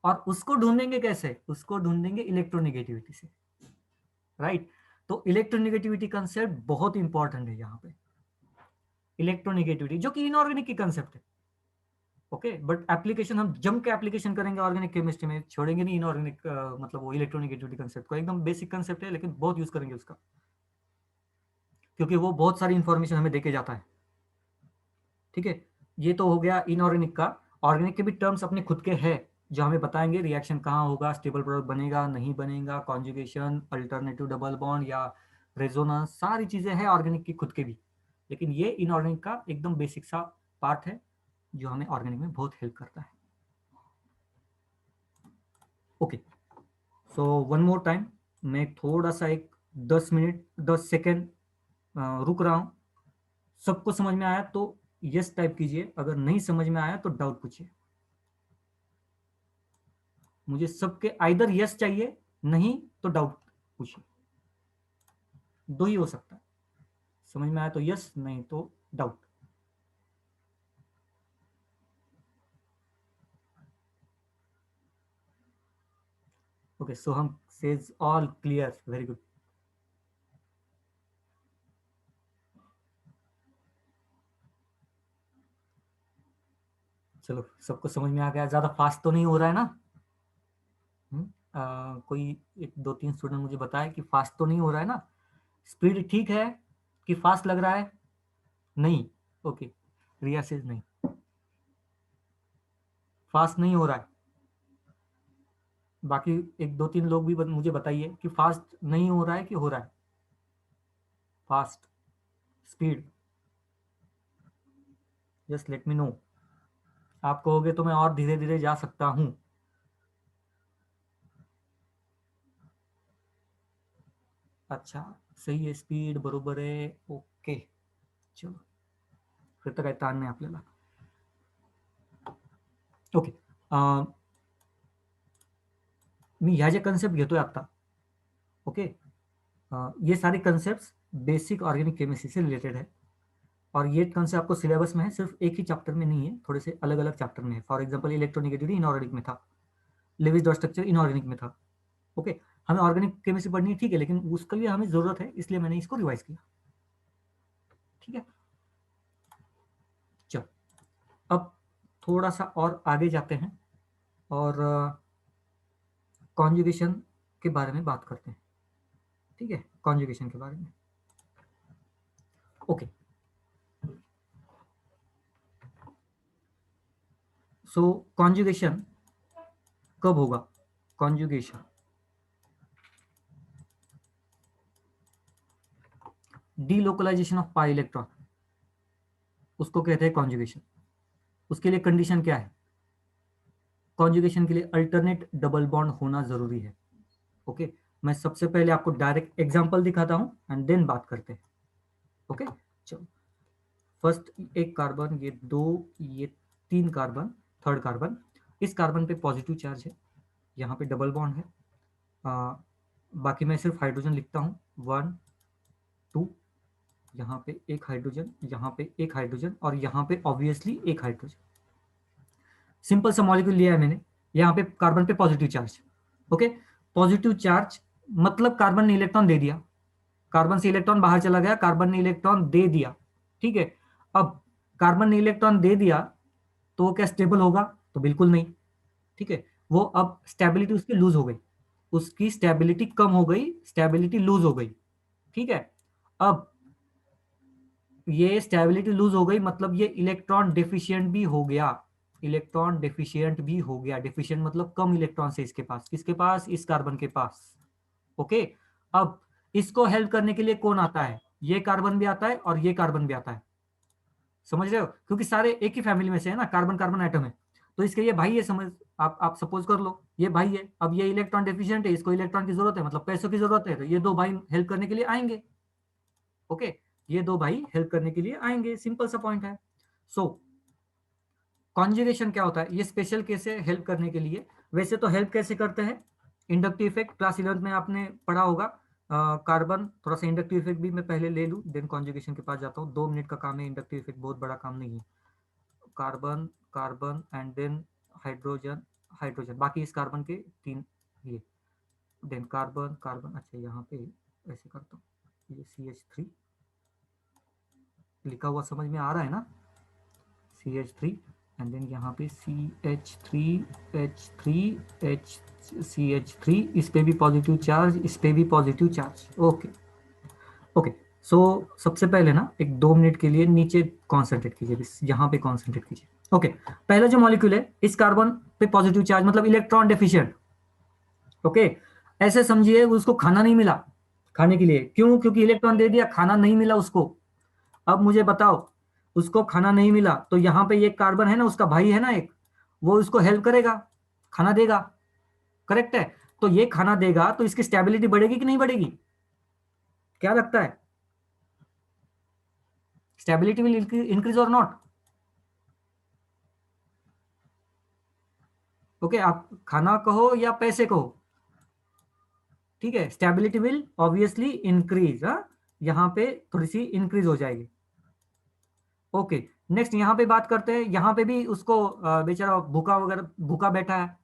और उसको ढूंढेंगे कैसे? उसको ढूंढेंगे इलेक्ट्रोनेगेटिविटी से, राइट। तो इलेक्ट्रोनेगेटिविटी कंसेप्ट बहुत इंपॉर्टेंट है यहाँ पे, इलेक्ट्रोनेगेटिविटी जो कि इनऑर्गेनिक की कंसेप्ट है। ओके, बट एप्लीकेशन हम जम के एप्लीकेशन करेंगे ऑर्गेनिक केमिस्ट्री में, छोड़ेंगे नहीं इनऑर्गेनिक, मतलब वो इलेक्ट्रोनेगेटिविटी कंसेप्ट को, एकदम बेसिक कंसेप्ट है लेकिन बहुत यूज करेंगे उसका, क्योंकि वो बहुत सारी इंफॉर्मेशन हमें देके जाता है। ठीक है, ये तो हो गया इनऑर्गेनिक का। ऑर्गेनिक के भी टर्म्स अपने खुद के हैं जो हमें बताएंगे रिएक्शन कहाँ होगा, स्टेबल प्रोडक्ट बनेगा नहीं बनेगा, कॉन्जुगेशन, अल्टरनेटिव डबल बॉन्ड या रेजोनेंस, सारी चीजें हैं ऑर्गेनिक की खुद के भी। लेकिन ये इनऑर्गेनिक का एकदम बेसिक सा पार्ट है जो हमें ऑर्गेनिक में बहुत हेल्प करता है। Okay, so one more time, मैं थोड़ा सा एक 10 मिनट 10 सेकेंड रुक रहा हूं। सबको समझ में आया तो यस टाइप कीजिए, अगर नहीं समझ में आया तो डाउट पूछिए। मुझे सबके आइदर यस चाहिए, नहीं तो डाउट पूछिए, दो ही हो सकता है। समझ में आया तो यस, नहीं तो doubt. Okay, Soham says all clear, very good. चलो, सबको समझ में आ गया, ज्यादा फास्ट तो नहीं हो रहा है ना? कोई एक दो तीन स्टूडेंट मुझे बताए कि फास्ट तो नहीं हो रहा है ना? स्पीड ठीक है कि फास्ट लग रहा है? नहीं। ओके, रिया सेज नहीं, फास्ट नहीं हो रहा है। बाकी एक दो तीन लोग भी मुझे बताइए कि फास्ट नहीं हो रहा है कि हो रहा है fast, speed. Just let me no. आप कहोगे तो मैं और धीरे धीरे जा सकता हूं। अच्छा, सही है, स्पीड बरोबर आहे, ओके। चलो, फिर तर काही ताण नाही आपल्याला। ओके, मी ह्या जे कन्सेप्ट घेतोय आता, ओके, ये सारे कन्सेप्ट बेसिक ऑर्गेनिक केमिस्ट्री से रिलेटेड है, और ये कॉन्सेप्ट आपको सिलेबस में है, सिर्फ एक ही चैप्टर में नहीं है, थोड़े से अलग अलग चैप्टर में है। फॉर एग्जांपल इलेक्ट्रोनेगेटिविटी इनऑर्गेनिक में था, लेविस डॉट स्ट्रक्चर इनऑर्गेनिक में था। ओके, हमें ऑर्गेनिक केमिस्ट्री पढ़नी है, ठीक है, लेकिन उसके लिए हमें जरूरत है, इसलिए मैंने इसको रिवाइज किया। ठीक है, चलो अब थोड़ा सा और आगे जाते हैं और कॉन्जुगेशन के बारे में बात करते हैं। ठीक है, कॉन्जुगेशन के बारे में। ओके, सो कॉन्जुगेशन कब होगा? Conjugation, delocalization of pi electron, उसको कहते हैं कॉन्जुगेशन। उसके लिए कंडीशन क्या है? कॉन्जुगेशन के लिए अल्टरनेट डबल बॉन्ड होना जरूरी है। ओके, मैं सबसे पहले आपको डायरेक्ट एग्जांपल दिखाता हूं एंड देन बात करते हैं। ओके, चलो, फर्स्ट एक कार्बन, ये दो, ये तीन कार्बन, थर्ड कार्बन, इस कार्बन पे पॉजिटिव चार्ज है, यहाँ पे डबल बॉन्ड है। बाकी मैं सिर्फ हाइड्रोजन लिखता हूँ, 1 2, यहाँ पे एक हाइड्रोजन, यहाँ पे एक हाइड्रोजन, और यहाँ पे ऑब्वियसली एक हाइड्रोजन। सिंपल सा मॉलिक्यूल लिया है मैंने, यहाँ पे कार्बन पे positive charge. Okay, positive charge मतलब कार्बन ने इलेक्ट्रॉन दे दिया, कार्बन से इलेक्ट्रॉन बाहर चला गया, कार्बन ने इलेक्ट्रॉन दे दिया। ठीक है, अब कार्बन ने इलेक्ट्रॉन दे दिया तो वो क्या स्टेबल होगा? तो बिल्कुल नहीं। ठीक है, वो अब स्टेबिलिटी उसकी लूज हो गई, उसकी स्टेबिलिटी कम हो गई, स्टेबिलिटी लूज हो गई। ठीक है, अब ये स्टेबिलिटी लूज हो गई, मतलब ये इलेक्ट्रॉन डेफिशिएंट भी हो गया, इलेक्ट्रॉन डेफिशिएंट भी हो गया। डेफिशिएंट मतलब कम इलेक्ट्रॉन से इसके पास, किसके पास, इस कार्बन के पास। ओके, अब इसको हेल्प करने के लिए कौन आता है, ये कार्बन भी आता है और ये कार्बन भी आता है, समझ रहे हो, क्योंकि सारे एक ही फैमिली में से है ना, कार्बन कार्बन एटम है, तो इसके ये भाई है, समझ, आप सपोज कर लो ये भाई है। अब ये इलेक्ट्रॉन डेफिशिएंट है, इसको इलेक्ट्रॉन की जरूरत है, मतलब पैसों की जरूरत है, तो ये दो भाई हेल्प करने के लिए आएंगे। ओके, ये दो भाई हेल्प करने के लिए आएंगे, सिंपल सा पॉइंट है। सो कॉन्जुगेशन क्या होता है, ये स्पेशल केस है हेल्प करने के लिए। वैसे तो हेल्प कैसे करते हैं, इंडक्टिव इफेक्ट क्लास 11 में आपने पढ़ा होगा। कार्बन, थोड़ा सा इंडक्टिव इफेक्ट भी मैं पहले ले लूं, देन कॉन्जुगेशन के पास जाता हूँ। 2 मिनट का काम है, इंडक्टिव इफेक्ट बहुत बड़ा काम नहीं है। Carbon carbon and then hydrogen hydrogen, बाकी इस कार्बन के 3 ये, देन कार्बन कार्बन। अच्छा यहाँ पे ऐसे करता हूँ, ये CH3 लिखा हुआ समझ में आ रहा है ना, CH3 एंड देन यहाँ पे CH3 इस पे भी पॉजिटिव चार्ज, इस पे भी पॉजिटिव चार्ज। ओके ओके, सो सबसे पहले ना एक 2 मिनट के लिए नीचे कॉन्सेंट्रेट कीजिए, यहाँ पे कॉन्सेंट्रेट कीजिए। ओके, पहला जो मॉलिक्यूल है इस कार्बन पे पॉजिटिव चार्ज, मतलब इलेक्ट्रॉन डेफिशिएंट। ओके, ऐसे समझिए उसको खाना नहीं मिला खाने के लिए, क्यों, क्योंकि इलेक्ट्रॉन दे दिया, खाना नहीं मिला उसको। अब मुझे बताओ, उसको खाना नहीं मिला तो यहाँ पे ये कार्बन है ना, उसका भाई है ना एक, वो उसको हेल्प करेगा, खाना देगा, करेक्ट है। तो ये खाना देगा तो इसकी स्टेबिलिटी बढ़ेगी कि नहीं बढ़ेगी, क्या लगता है, स्टेबिलिटी विल इंक्रीज और नॉट। ओके, आप खाना कहो या पैसे कहो, ठीक है, स्टेबिलिटी विल ऑब्वियसली इंक्रीज, यहाँ पे थोड़ी सी इंक्रीज हो जाएगी। ओके, नेक्स्ट यहाँ पे बात करते हैं, यहाँ पे भी उसको बेचारा भूखा वगैरह भूखा बैठा है,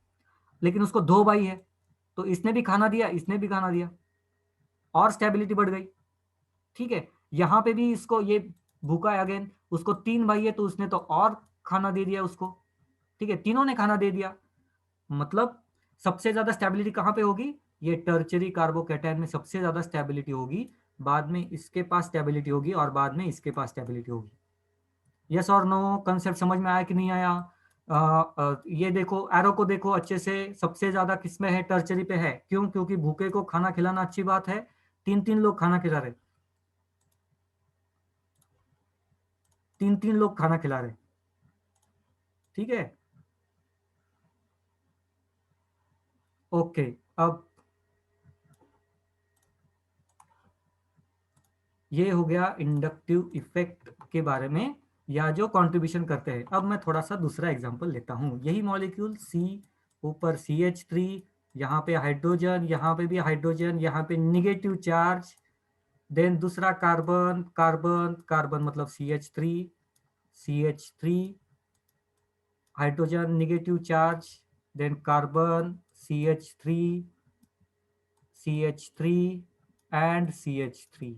लेकिन उसको 2 भाई है, तो इसने भी खाना दिया, इसने भी खाना दिया, और स्टेबिलिटी बढ़ गई। ठीक है, यहाँ पे भी इसको ये भूखा है अगेन, उसको 3 भाई है, तो उसने तो और खाना दे दिया उसको। ठीक है, तीनों ने खाना दे दिया, मतलब सबसे ज्यादा स्टेबिलिटी कहाँ पे होगी, ये टर्चरी कार्बोकैटायन में सबसे ज्यादा स्टेबिलिटी होगी, बाद में इसके पास स्टेबिलिटी होगी और बाद में इसके पास स्टेबिलिटी होगी। यस और नो, कंसेप्ट समझ में आया कि नहीं आया। ये देखो एरो को देखो अच्छे से, सबसे ज्यादा किसमें है, टर्चरी पे है, क्यों, क्योंकि भूखे को खाना खिलाना अच्छी बात है, 3 3 लोग खाना खिला रहे, 3 3 लोग खाना खिला रहे, ठीक है। ओके, अब ये हो गया इंडक्टिव इफेक्ट के बारे में, या जो कंट्रीब्यूशन करते हैं। अब मैं थोड़ा सा दूसरा एग्जांपल लेता हूं, यही मॉलिक्यूल C, ऊपर CH3, यहाँ पे हाइड्रोजन, यहाँ पे भी हाइड्रोजन, यहाँ पे निगेटिव चार्ज, देन दूसरा कार्बन कार्बन कार्बन मतलब CH3 hydrogen negative charge, then carbon CH3 and CH3।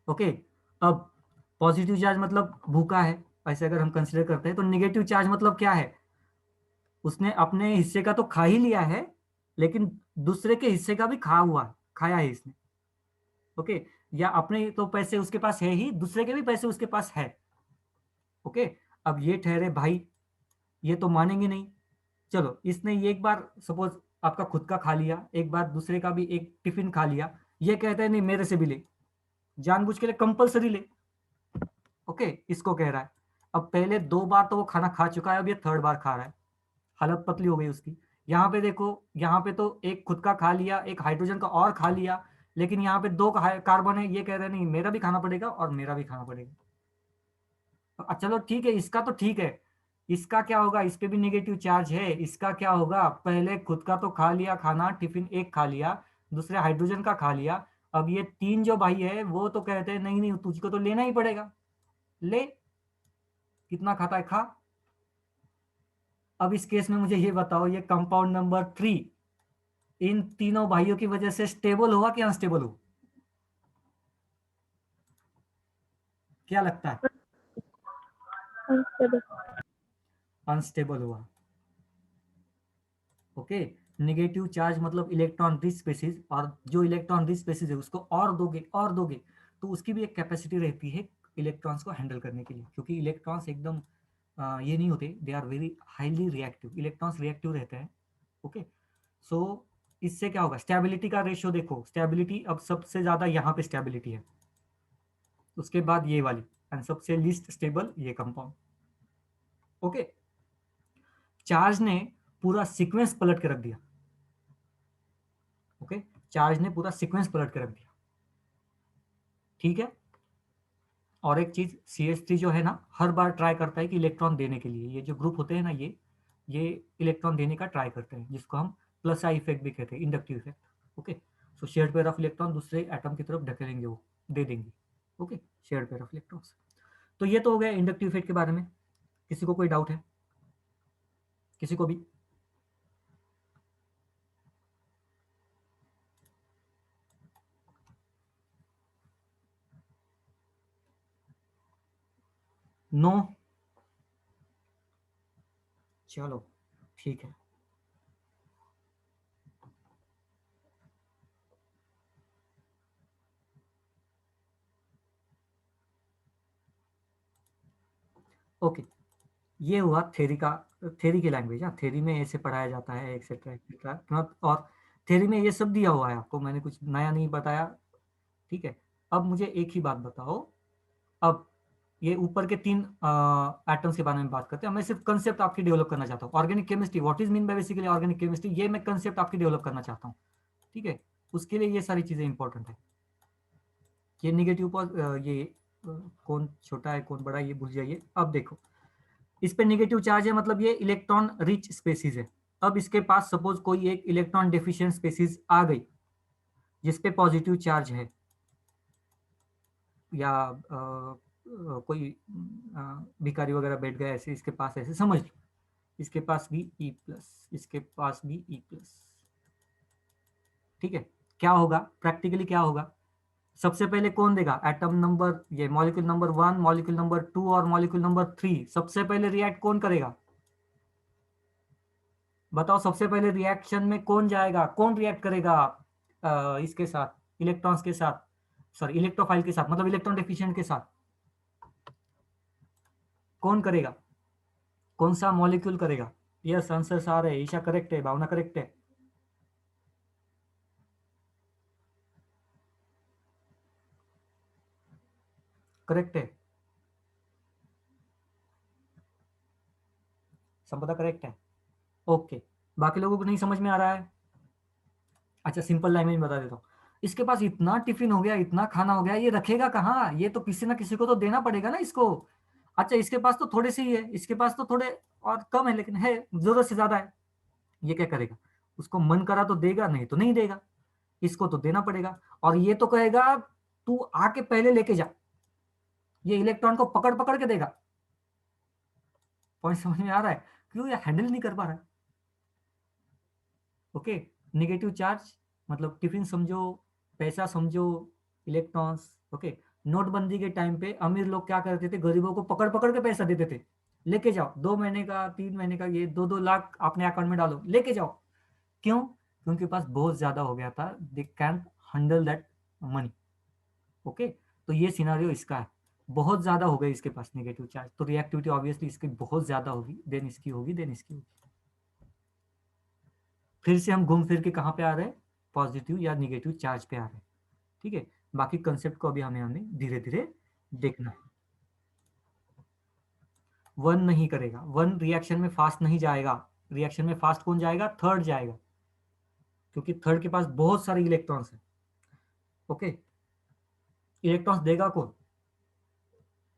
Okay, अब पॉजिटिव चार्ज मतलब भूखा है, ऐसे अगर हम कंसिडर करते हैं, तो निगेटिव चार्ज मतलब क्या है, उसने अपने हिस्से का तो खा ही लिया है, लेकिन दूसरे के हिस्से का भी खाया है इसने। ओके, या अपने तो पैसे उसके पास है ही, दूसरे के भी पैसे उसके पास है। ओके, अब ये ठहरे भाई, ये तो मानेंगे नहीं। चलो, इसने ये एक बार सपोज आपका खुद का खा लिया, एक बार दूसरे का भी एक टिफिन खा लिया, ये कहते हैं नहीं मेरे से भी ले, जानबूझ के लिए कंपलसरी ले। ओके, इसको कह रहा है। अब पहले 2 बार तो वो खाना खा चुका है, अब ये 3rd बार खा रहा है, हालत पतली हो गई उसकी। यहाँ पे देखो, यहाँ पे तो एक खुद का खा लिया, एक हाइड्रोजन का और खा लिया, लेकिन यहाँ पे 2 कार्बन है, ये कह रहे हैं नहीं मेरा भी खाना पड़ेगा और मेरा भी खाना पड़ेगा। तो चलो ठीक है, इसका तो ठीक है, इसका क्या होगा, इस पे भी नेगेटिव चार्ज है, इसका क्या होगा, पहले खुद का तो खा लिया खाना, टिफिन एक खा लिया, दूसरे हाइड्रोजन का खा लिया, अब ये 3 जो भाई है वो तो कहते हैं नहीं नहीं तुझको तो लेना ही पड़ेगा, ले, कितना खाता है खा। अब इस केस में मुझे ये बताओ, ये कंपाउंड नंबर 3 इन तीनों भाइयों की वजह से स्टेबल हुआ कि अनस्टेबल हुआ, क्या लगता है, Unstable. अनस्टेबल हुआ। ओके, नेगेटिव चार्ज मतलब इलेक्ट्रॉन रिच स्पेसिस, और जो इलेक्ट्रॉन रिच स्पेसिस है उसको और दोगे तो उसकी भी एक कैपेसिटी रहती है इलेक्ट्रॉन्स को हैंडल करने के लिए, क्योंकि इलेक्ट्रॉन्स एकदम ये नहीं होते, they are very highly reactive, electrons reactive रहते हैं। ओके, सो इससे क्या होगा, स्टेबिलिटी का रेशियो देखो, स्टेबिलिटी अब सबसे ज्यादा यहाँ पे स्टेबिलिटी है, उसके बाद ये वाली, एंड सबसे लीस्ट स्टेबल ये कंपाउंड। ओके, चार्ज ने पूरा सीक्वेंस पलट के रख दिया। ओके, चार्ज ने पूरा सीक्वेंस पलट के रख दिया, ठीक है। और एक चीज, CH3 जो है ना, हर बार ट्राई करता है कि इलेक्ट्रॉन देने के लिए, ये जो ग्रुप होते हैं ना, ये इलेक्ट्रॉन देने का ट्राई करते हैं, जिसको हम प्लस आई इफेक्ट भी कहते हैं, inductive effect. Okay, so shared pair of electron दूसरे एटम की तरफ ढकेलेंगे, वो दे देंगे। Okay, shared pair of electrons. तो ये तो हो गया इंडक्टिव इफेक्ट के बारे में। किसी को कोई डाउट है? किसी को भी? नो? चलो ठीक है। ओके, ये हुआ थ्योरी का, थ्योरी की लैंग्वेज। हाँ, थ्योरी में ऐसे पढ़ाया जाता है, एक्सेट्रा एक्सेट्रा। और थ्योरी में ये सब दिया हुआ है आपको, मैंने कुछ नया नहीं बताया, ठीक है। अब मुझे एक ही बात बताओ, अब ये ऊपर के 3 एटम्स के बारे में बात करते हैं। मैं सिर्फ कंसेप्ट आपकी डेवलप करना चाहता हूँ। Organic chemistry, what is mean bye basically organic chemistry, ये मैं कंसेप्ट आपकी डेवलप करना चाहता हूँ, ठीक है। उसके लिए ये सारी चीजें इंपॉर्टेंट है। ये निगेटिव ये कौन छोटा है कौन बड़ा है ये भूल जाइए। अब देखो, इस पे नेगेटिव चार्ज है, मतलब ये इलेक्ट्रॉन रिच स्पेसीज है। अब इसके पास सपोज कोई एक इलेक्ट्रॉन डेफिशिएंट स्पेसीज आ गई जिसपे पॉजिटिव चार्ज है, या कोई भिखारी वगैरह बैठ गया ऐसे इसके पास, ऐसे समझ लो, इसके पास भी E+, इसके पास भी E+, ठीक है। क्या होगा प्रैक्टिकली, क्या होगा, सबसे पहले कौन देगा, एटम नंबर, ये मॉलिक्यूल नंबर 1, मॉलिक्यूल नंबर 2 और मॉलिक्यूल नंबर 3, सबसे पहले रिएक्ट कौन करेगा? बताओ, सबसे पहले रिएक्शन में कौन जाएगा, कौन रिएक्ट करेगा इसके साथ, इलेक्ट्रॉन्स के साथ, सॉरी इलेक्ट्रोफाइल के साथ, मतलब इलेक्ट्रॉन डेफिशिएंट के साथ कौन करेगा, कौन सा मॉलिक्यूल करेगा? यस, आंसर आ रहे हैं, ईशा करेक्ट है, भावना करेक्ट है। करेक्ट है, संपदा करेक्ट है। ओके, बाकी लोगों को नहीं समझ में आ रहा है? अच्छा, सिंपल लैंग्वेज में बता देता हूँ। इसके पास इतना टिफिन हो गया, इतना खाना हो गया, ये रखेगा कहाँ? ये तो किसी ना किसी को तो देना पड़ेगा ना इसको। अच्छा, इसके पास तो थोड़े से ही है, इसके पास तो थोड़े और कम है, लेकिन है जरूरत से ज्यादा है। ये क्या करेगा, उसको मन करा तो देगा, नहीं तो नहीं देगा, इसको तो देना पड़ेगा। और ये तो कहेगा तू आके पहले लेके जा, ये इलेक्ट्रॉन को पकड़ पकड़ के देगा। पॉइंट समझ में आ रहा है? क्यों, ये हैंडल नहीं कर पा रहा है। ओके, नेगेटिव चार्ज मतलब टिफिन समझो, पैसा समझो, इलेक्ट्रॉन्स। ओके, नोटबंदी के टाइम पे अमीर लोग क्या करते थे, गरीबों को पकड़ पकड़ के पैसा देते थे, लेके जाओ 2 महीने का 3 महीने का, ये 2-2 लाख अपने अकाउंट में डालो, लेके जाओ। क्यों? क्योंकि पास बहुत ज्यादा हो गया था, they can handle that money. Okay, तो ये सिनारियो इसका है, बहुत ज्यादा हो गई इसके पास नेगेटिव चार्ज, तो रिएक्टिविटी ऑब्वियसली इसकी बहुत ज्यादा होगी, देन इसकी होगी, देन इसकी होगी। फिर से हम घूम फिर के कहाँ पे आ रहे हैं, पॉजिटिव या निगेटिव चार्ज पे आ रहे हैं, ठीक है। बाकी कंसेप्ट को अभी हमें धीरे धीरे देखना है। 1 नहीं करेगा, 1 रिएक्शन में फास्ट नहीं जाएगा। रिएक्शन में फास्ट कौन जाएगा, थर्ड जाएगा, क्योंकि थर्ड के पास बहुत सारे इलेक्ट्रॉन्स हैं। ओके, इलेक्ट्रॉन्स देगा कौन,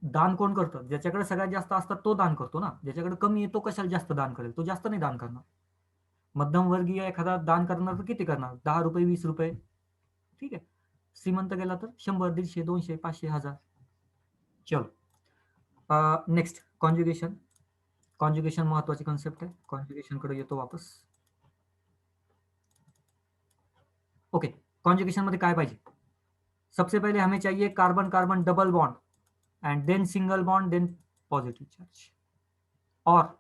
दान कोण करतं, ज्याच्याकडे सगळ्यात जास्त असतात तो दान करतो ना, ज्याच्याकडे कमी आहे तो कशाला जास्त दान करेल, तो जास्त नाही दान करणार। मध्यमवर्गीय एखादा दान करणार तर किती करणार, 10 रुपये 20 रुपये, ठीक आहे। श्रीमंत गेला तर 100 150 200 500 1000। चलो नेक्स्ट, कॉन्जुगेशन। कॉन्जुगेशन महत्वाची कॉन्सेप्ट आहे, कॉन्जुगेशन कडे येतो वापस। ओके, कॉन्जुगेशन मध्ये काय पाहिजे, सबसे पहले हमें चाहिए carbon carbon double bond, and then single bond, then positive charge. और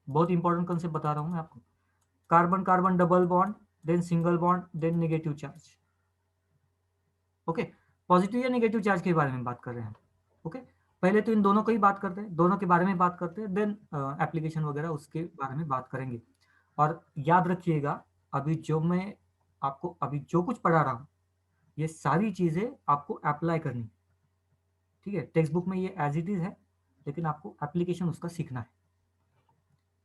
बहुत इंपॉर्टेंट कंसेप्ट बता रहा हूं मैं आपको, carbon carbon double bond, then single bond, then negative charge. Okay, positive या नेगेटिव चार्ज के बारे में बात कर रहे हैं, ओके, पहले तो इन दोनों को ही बात करते हैं, दोनों के बारे में बात करते हैं, देन एप्लीकेशन वगैरह उसके बारे में बात करेंगे। और याद रखिएगा, अभी जो कुछ पढ़ा रहा हूँ ये सारी चीजें आपको अप्लाई करनी, ठीक है। टेक्स्ट बुक में ये एज इट इज है, लेकिन आपको एप्लीकेशन उसका सीखना है।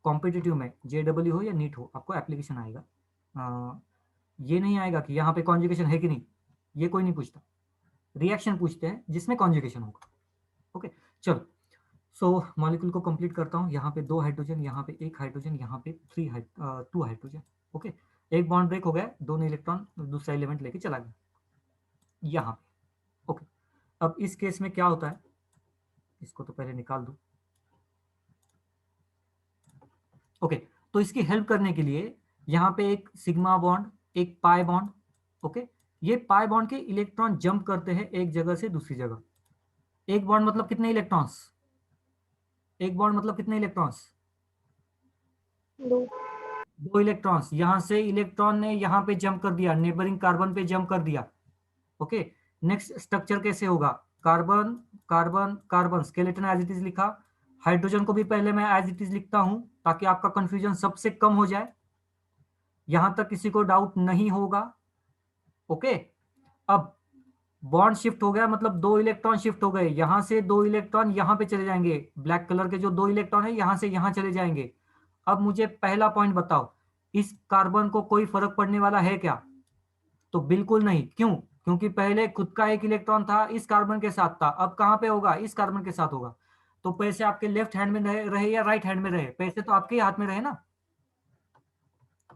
कॉम्पिटिटिव में JEE हो या नीट हो, आपको एप्लीकेशन आएगा। ये नहीं आएगा कि यहाँ पे कॉन्जुगेशन है कि नहीं, ये कोई नहीं पूछता। रिएक्शन पूछते हैं जिसमें कॉन्जुगेशन होगा। ओके, चलो। सो मॉलिक्यूल को कंप्लीट करता हूँ। यहाँ पे 2 हाइड्रोजन, यहाँ पे 1 हाइड्रोजन, यहाँ पे 2 हाइड्रोजन। ओके, एक बॉन्ड ब्रेक हो गया, दोनों इलेक्ट्रॉन दूसरा एलिमेंट लेके चला गया यहाँ पे। ओके, अब इस केस में क्या होता है, इसको तो पहले निकाल दूं। ओके, तो इसकी हेल्प करने के लिए यहाँ पे एक सिग्मा बॉन्ड, एक पाई बॉन्ड। ओके, ये पाई बॉन्ड के इलेक्ट्रॉन जंप करते हैं एक जगह से दूसरी जगह। एक बॉन्ड मतलब कितने इलेक्ट्रॉन्स, एक बॉन्ड मतलब कितने इलेक्ट्रॉन्स, 2 2 इलेक्ट्रॉन्स। यहां से इलेक्ट्रॉन ने यहाँ पे जंप कर दिया, नेबरिंग कार्बन पे जंप कर दिया। ओके, नेक्स्ट स्ट्रक्चर कैसे होगा, carbon carbon carbon, skeleton as it is लिखा। हाइड्रोजन को भी पहले मैं एज इट इज लिखता हूं ताकि आपका कंफ्यूजन सबसे कम हो जाए, यहां तक किसी को डाउट नहीं होगा। ओके, अब बॉन्ड शिफ्ट हो गया, मतलब 2 इलेक्ट्रॉन शिफ्ट हो गए, यहां से 2 इलेक्ट्रॉन यहां पे चले जाएंगे, ब्लैक कलर के जो 2 इलेक्ट्रॉन है यहां से यहां चले जाएंगे। अब मुझे पहला पॉइंट बताओ, इस कार्बन को कोई फर्क पड़ने वाला है क्या, तो बिल्कुल नहीं। क्यों, क्योंकि पहले खुद का एक इलेक्ट्रॉन था इस कार्बन के साथ था, अब कहां पे होगा, इस कार्बन के साथ होगा। तो पैसे आपके लेफ्ट हैंड में रहे या राइट हैंड में रहे, पैसे तो आपके ही हाथ में रहे ना।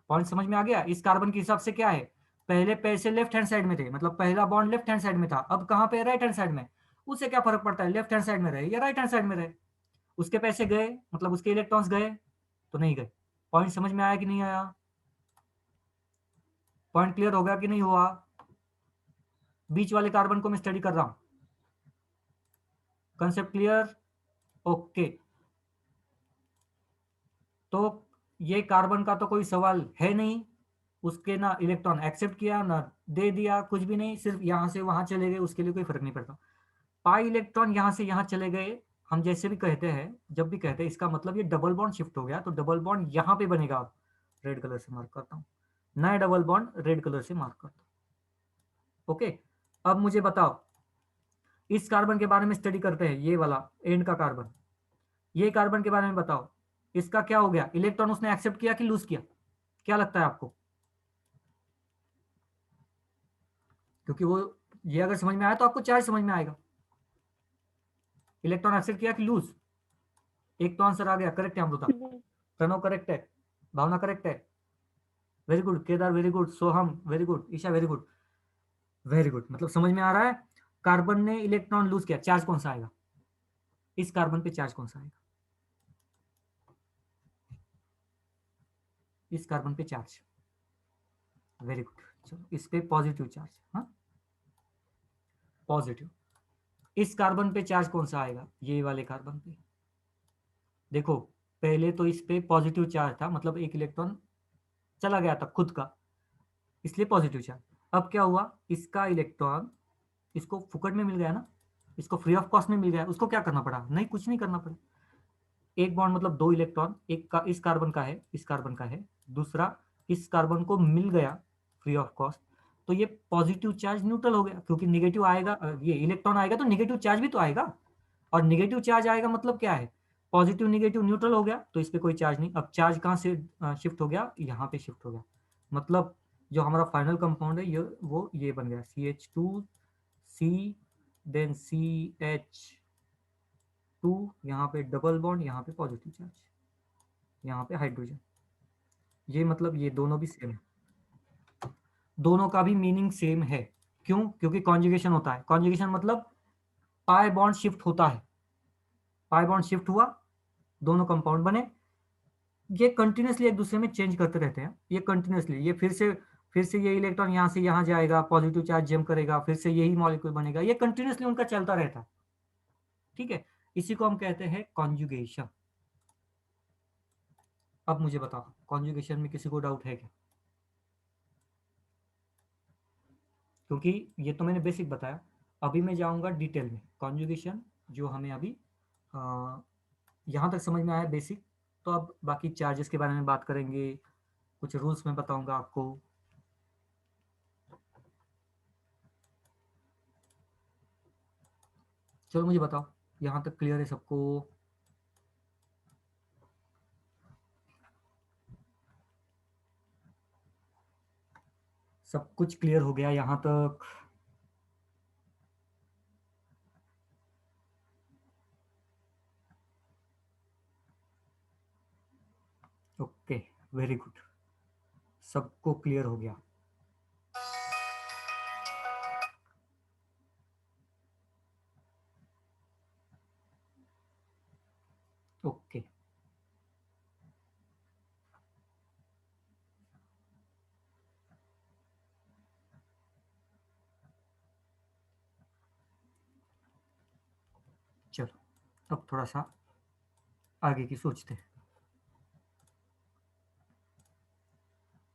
पॉइंट समझ में आ गया। इस कार्बन के हिसाब से क्या है, पहले पैसे लेफ्ट हैंड साइड में थे, मतलब पहला बॉन्ड लेफ्ट हैंड साइड में था, अब कहां पे, राइट हैंड साइड में। उससे क्या फर्क पड़ता है, लेफ्ट हैंड साइड में रहे या राइट हैंड साइड में रहे। उसके पैसे गए मतलब उसके इलेक्ट्रॉन्स गए तो नहीं गए। पॉइंट समझ में आया कि नहीं आया, पॉइंट क्लियर हो गया कि नहीं हुआ। बीच वाले कार्बन को मैं स्टडी कर रहा हूं, कंसेप्ट क्लियर। ओके, तो ये कार्बन का तो कोई सवाल है नहीं, उसके ना इलेक्ट्रॉन एक्सेप्ट किया ना दे दिया, कुछ भी नहीं, सिर्फ यहां से वहां चले गए, उसके लिए कोई फर्क नहीं पड़ता। पाई इलेक्ट्रॉन यहां से यहां चले गए, हम जैसे भी कहते हैं, जब भी कहते हैं इसका मतलब ये डबल बॉन्ड शिफ्ट हो गया, तो डबल बॉन्ड यहां पे बनेगा। रेड कलर से मार्क करता हूं, नया डबल बॉन्ड रेड कलर से मार्क करता हूं। ओके, अब मुझे बताओ, इस कार्बन के बारे में स्टडी करते हैं, ये वाला एंड का कार्बन, ये कार्बन के बारे में बताओ, इसका क्या हो गया, इलेक्ट्रॉन उसने एक्सेप्ट किया कि लूज किया, क्या लगता है आपको, क्योंकि वो ये अगर समझ में आया तो आपको चार्ज समझ में आएगा। इलेक्ट्रॉन एक्सेप्ट किया कि लूज, एक तो आंसर आ गया, करेक्ट है अमृता, प्रणव करेक्ट है, भावना करेक्ट है, very good Kedar, very good Soham, very good Isha, very good, very good. मतलब समझ में आ रहा है, कार्बन ने इलेक्ट्रॉन लूज किया, चार्ज कौन सा आएगा, इस कार्बन पे चार्ज कौन सा आएगा, इस कार्बन पे चार्ज, वेरी गुड। चलो इस पे पॉजिटिव चार्ज, हाँ पॉजिटिव। इस कार्बन पे चार्ज कौन सा आएगा, ये वाले कार्बन पे, देखो पहले तो इस पे पॉजिटिव चार्ज था, मतलब एक इलेक्ट्रॉन चला गया था खुद का, इसलिए पॉजिटिव चार्ज। अब क्या हुआ, इसका इलेक्ट्रॉन इसको फुकट में मिल गया ना, इसको फ्री ऑफ कॉस्ट में मिल गया, उसको क्या करना पड़ा, नहीं कुछ नहीं करना पड़ा। एक बॉन्ड मतलब 2 इलेक्ट्रॉन, एक का इस कार्बन का है, इस कार्बन का है, दूसरा इस कार्बन को मिल गया फ्री ऑफ कॉस्ट, तो ये पॉजिटिव चार्ज न्यूट्रल हो गया, क्योंकि निगेटिव आएगा, ये इलेक्ट्रॉन आएगा तो निगेटिव चार्ज भी तो आएगा, और निगेटिव चार्ज आएगा मतलब क्या है, पॉजिटिव निगेटिव न्यूट्रल हो गया, तो इस पर कोई चार्ज नहीं। अब चार्ज कहाँ से शिफ्ट हो गया, यहाँ पे शिफ्ट हो गया, मतलब जो हमारा फाइनल कंपाउंड है ये बन गया CH2C, देन CH2, यहाँ पे डबल बॉन्ड, यहाँ पे पॉजिटिव चार्ज, यहाँ पे हाइड्रोजन। ये मतलब ये दोनों भी सेम है, दोनों का भी मीनिंग सेम है। क्यों, क्योंकि कॉन्जुगेशन होता है, कॉन्जुगेशन मतलब पाई बॉन्ड शिफ्ट होता है, पाई बॉन्ड शिफ्ट हुआ, दोनों कंपाउंड बने। ये कंटिन्यूसली एक दूसरे में चेंज करते रहते हैं, ये कंटिन्यूसली, ये फिर से ये इलेक्ट्रॉन यहाँ से यहाँ जाएगा, पॉजिटिव चार्ज जम करेगा, फिर से यही मॉलिक्यूल बनेगा, ये कंटिन्यूसली उनका चलता रहता है, ठीक है। इसी को हम कहते हैं कॉन्जुगेशन। अब मुझे बताओ, कॉन्जुगेशन में किसी को डाउट है क्या, क्योंकि ये तो मैंने बेसिक बताया, अभी मैं जाऊंगा डिटेल में, कॉन्जुगेशन जो हमें अभी यहाँ तक समझ में आया बेसिक। तो अब बाकी चार्जेस के बारे में बात करेंगे, कुछ रूल्स मैं बताऊंगा आपको। चलो मुझे बताओ, यहाँ तक क्लियर है सबको? सब कुछ क्लियर हो गया यहाँ तक? ओके, वेरी गुड, सबको क्लियर हो गया। ओके, चलो अब थोड़ा सा आगे की सोचते हैं।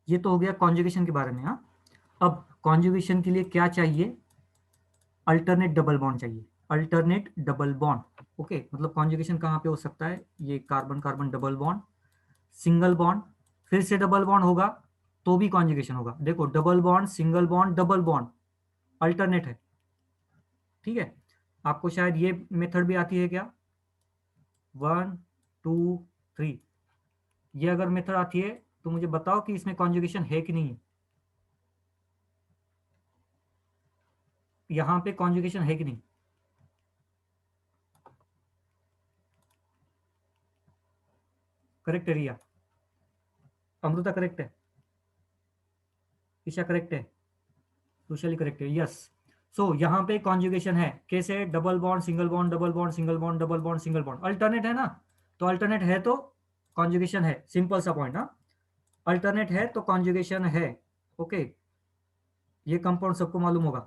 ये तो हो गया कॉन्जुगेशन के बारे में। हाँ, अब कॉन्जुगेशन के लिए क्या चाहिए? अल्टरनेट डबल बॉन्ड चाहिए, अल्टरनेट डबल बॉन्ड। ओके, मतलब कॉन्जुगेशन कहाँ पे हो सकता है? ये carbon carbon double bond, single bond, फिर से डबल बॉन्ड होगा तो भी कॉन्जुगेशन होगा। देखो, double bond, single bond, double bond, alternate है। ठीक है, आपको शायद ये मेथड भी आती है क्या? 1 2 3, ये अगर मेथड आती है तो मुझे बताओ कि इसमें कॉन्जुगेशन है कि नहीं है। यहां पे कॉन्जुगेशन है कि नहीं? करेक्ट है रिया? अमृता करेक्ट है? ईशा करेक्ट है? सोशली करेक्ट है, यस। सो यहाँ पे कॉन्जुगेशन है। कैसे? Double bond single bond, double bond single bond, double bond single bond, alternate है ना? तो अल्टरनेट है तो कॉन्जुगेशन है, सिंपल सा पॉइंट। हाँ, अल्टरनेट है तो कॉन्जुगेशन है। ओके, ये कंपाउंड सबको मालूम होगा।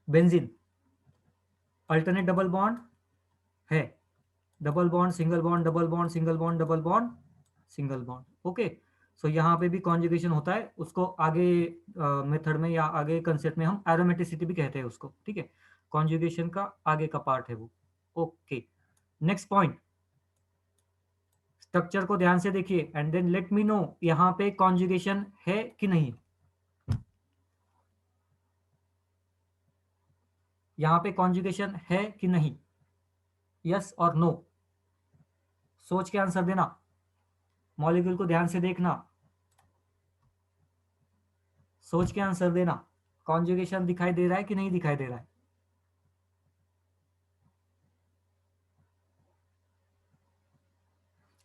बेंजीन, अल्टरनेट डबल बॉन्ड है, double bond single bond, double bond single bond, double bond single bond. Okay, so यहाँ पे भी कॉन्जुगेशन होता है, उसको आगे मेथड में या आगे कंसेप्ट में हम एरोमेटिसिटी भी कहते हैं उसको। ठीक है, कॉन्जुगेशन का आगे का पार्ट है वो। ओके, नेक्स्ट पॉइंट, स्ट्रक्चर को ध्यान से देखिए and then let me know यहाँ पे कॉन्जुगेशन है कि नहीं। यहाँ पे कॉन्जुगेशन है कि नहीं, यस और नो? सोच के आंसर देना, मॉलिक्यूल को ध्यान से देखना, सोच के आंसर देना। कॉन्जुगेशन दिखाई दे रहा है कि नहीं दिखाई दे रहा है?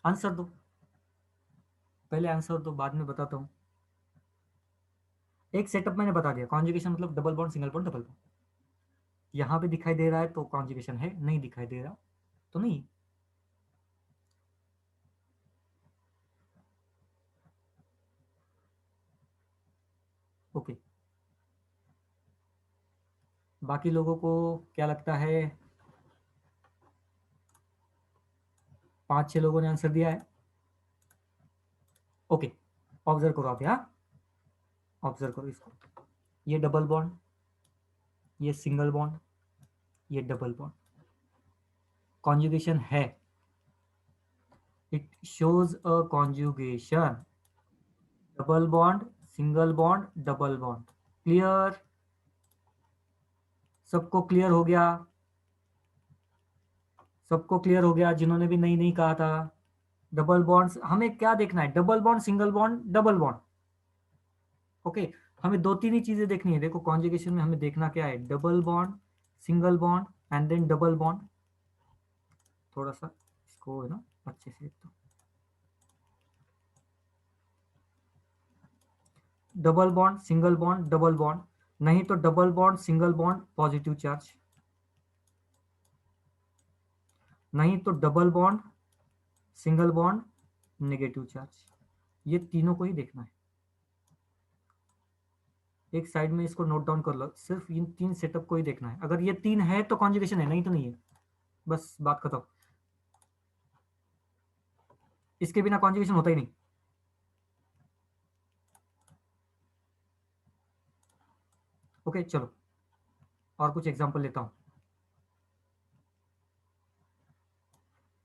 आंसर दो, पहले आंसर दो, बाद में बताता हूं। एक सेटअप मैंने बता दिया, कॉन्जुगेशन मतलब double bond single bond double bond. यहां पे दिखाई दे रहा है तो कॉन्जुगेशन है, नहीं दिखाई दे रहा तो नहीं। ओके, बाकी लोगों को क्या लगता है? 5-6 लोगों ने आंसर दिया है। ओके, ऑब्जर्व करो आप यहाँ, ऑब्जर्व करो इसको। ये डबल बॉन्ड, ये सिंगल बॉन्ड, ये डबल बॉन्ड, कॉन्जुगेशन है। It shows a conjugation, double bond single bond double bond. Clear? सबको क्लियर हो गया? सबको क्लियर हो गया जिन्होंने भी नहीं नहीं कहा था? डबल बॉन्ड हमें क्या देखना है? Double bond single bond double bond. Okay, हमें दो तीन ही चीजें देखनी है। देखो, कॉन्जुगेशन में हमें देखना क्या है? Double bond, single bond and then double bond. थोड़ा सा इसको है ना अच्छे से तो, double bond single bond double bond, नहीं तो double bond single bond positive charge, नहीं तो double bond single bond negative charge. ये तीनों को ही देखना है। एक साइड में इसको नोट डाउन कर लो, सिर्फ इन 3 सेटअप को ही देखना है। अगर ये 3 है तो कॉन्जुगेशन है, नहीं तो नहीं है, बस बात खत्म। इसके बिना कॉन्जुगेशन होता ही नहीं। ओके, चलो और कुछ एग्जांपल लेता हूँ।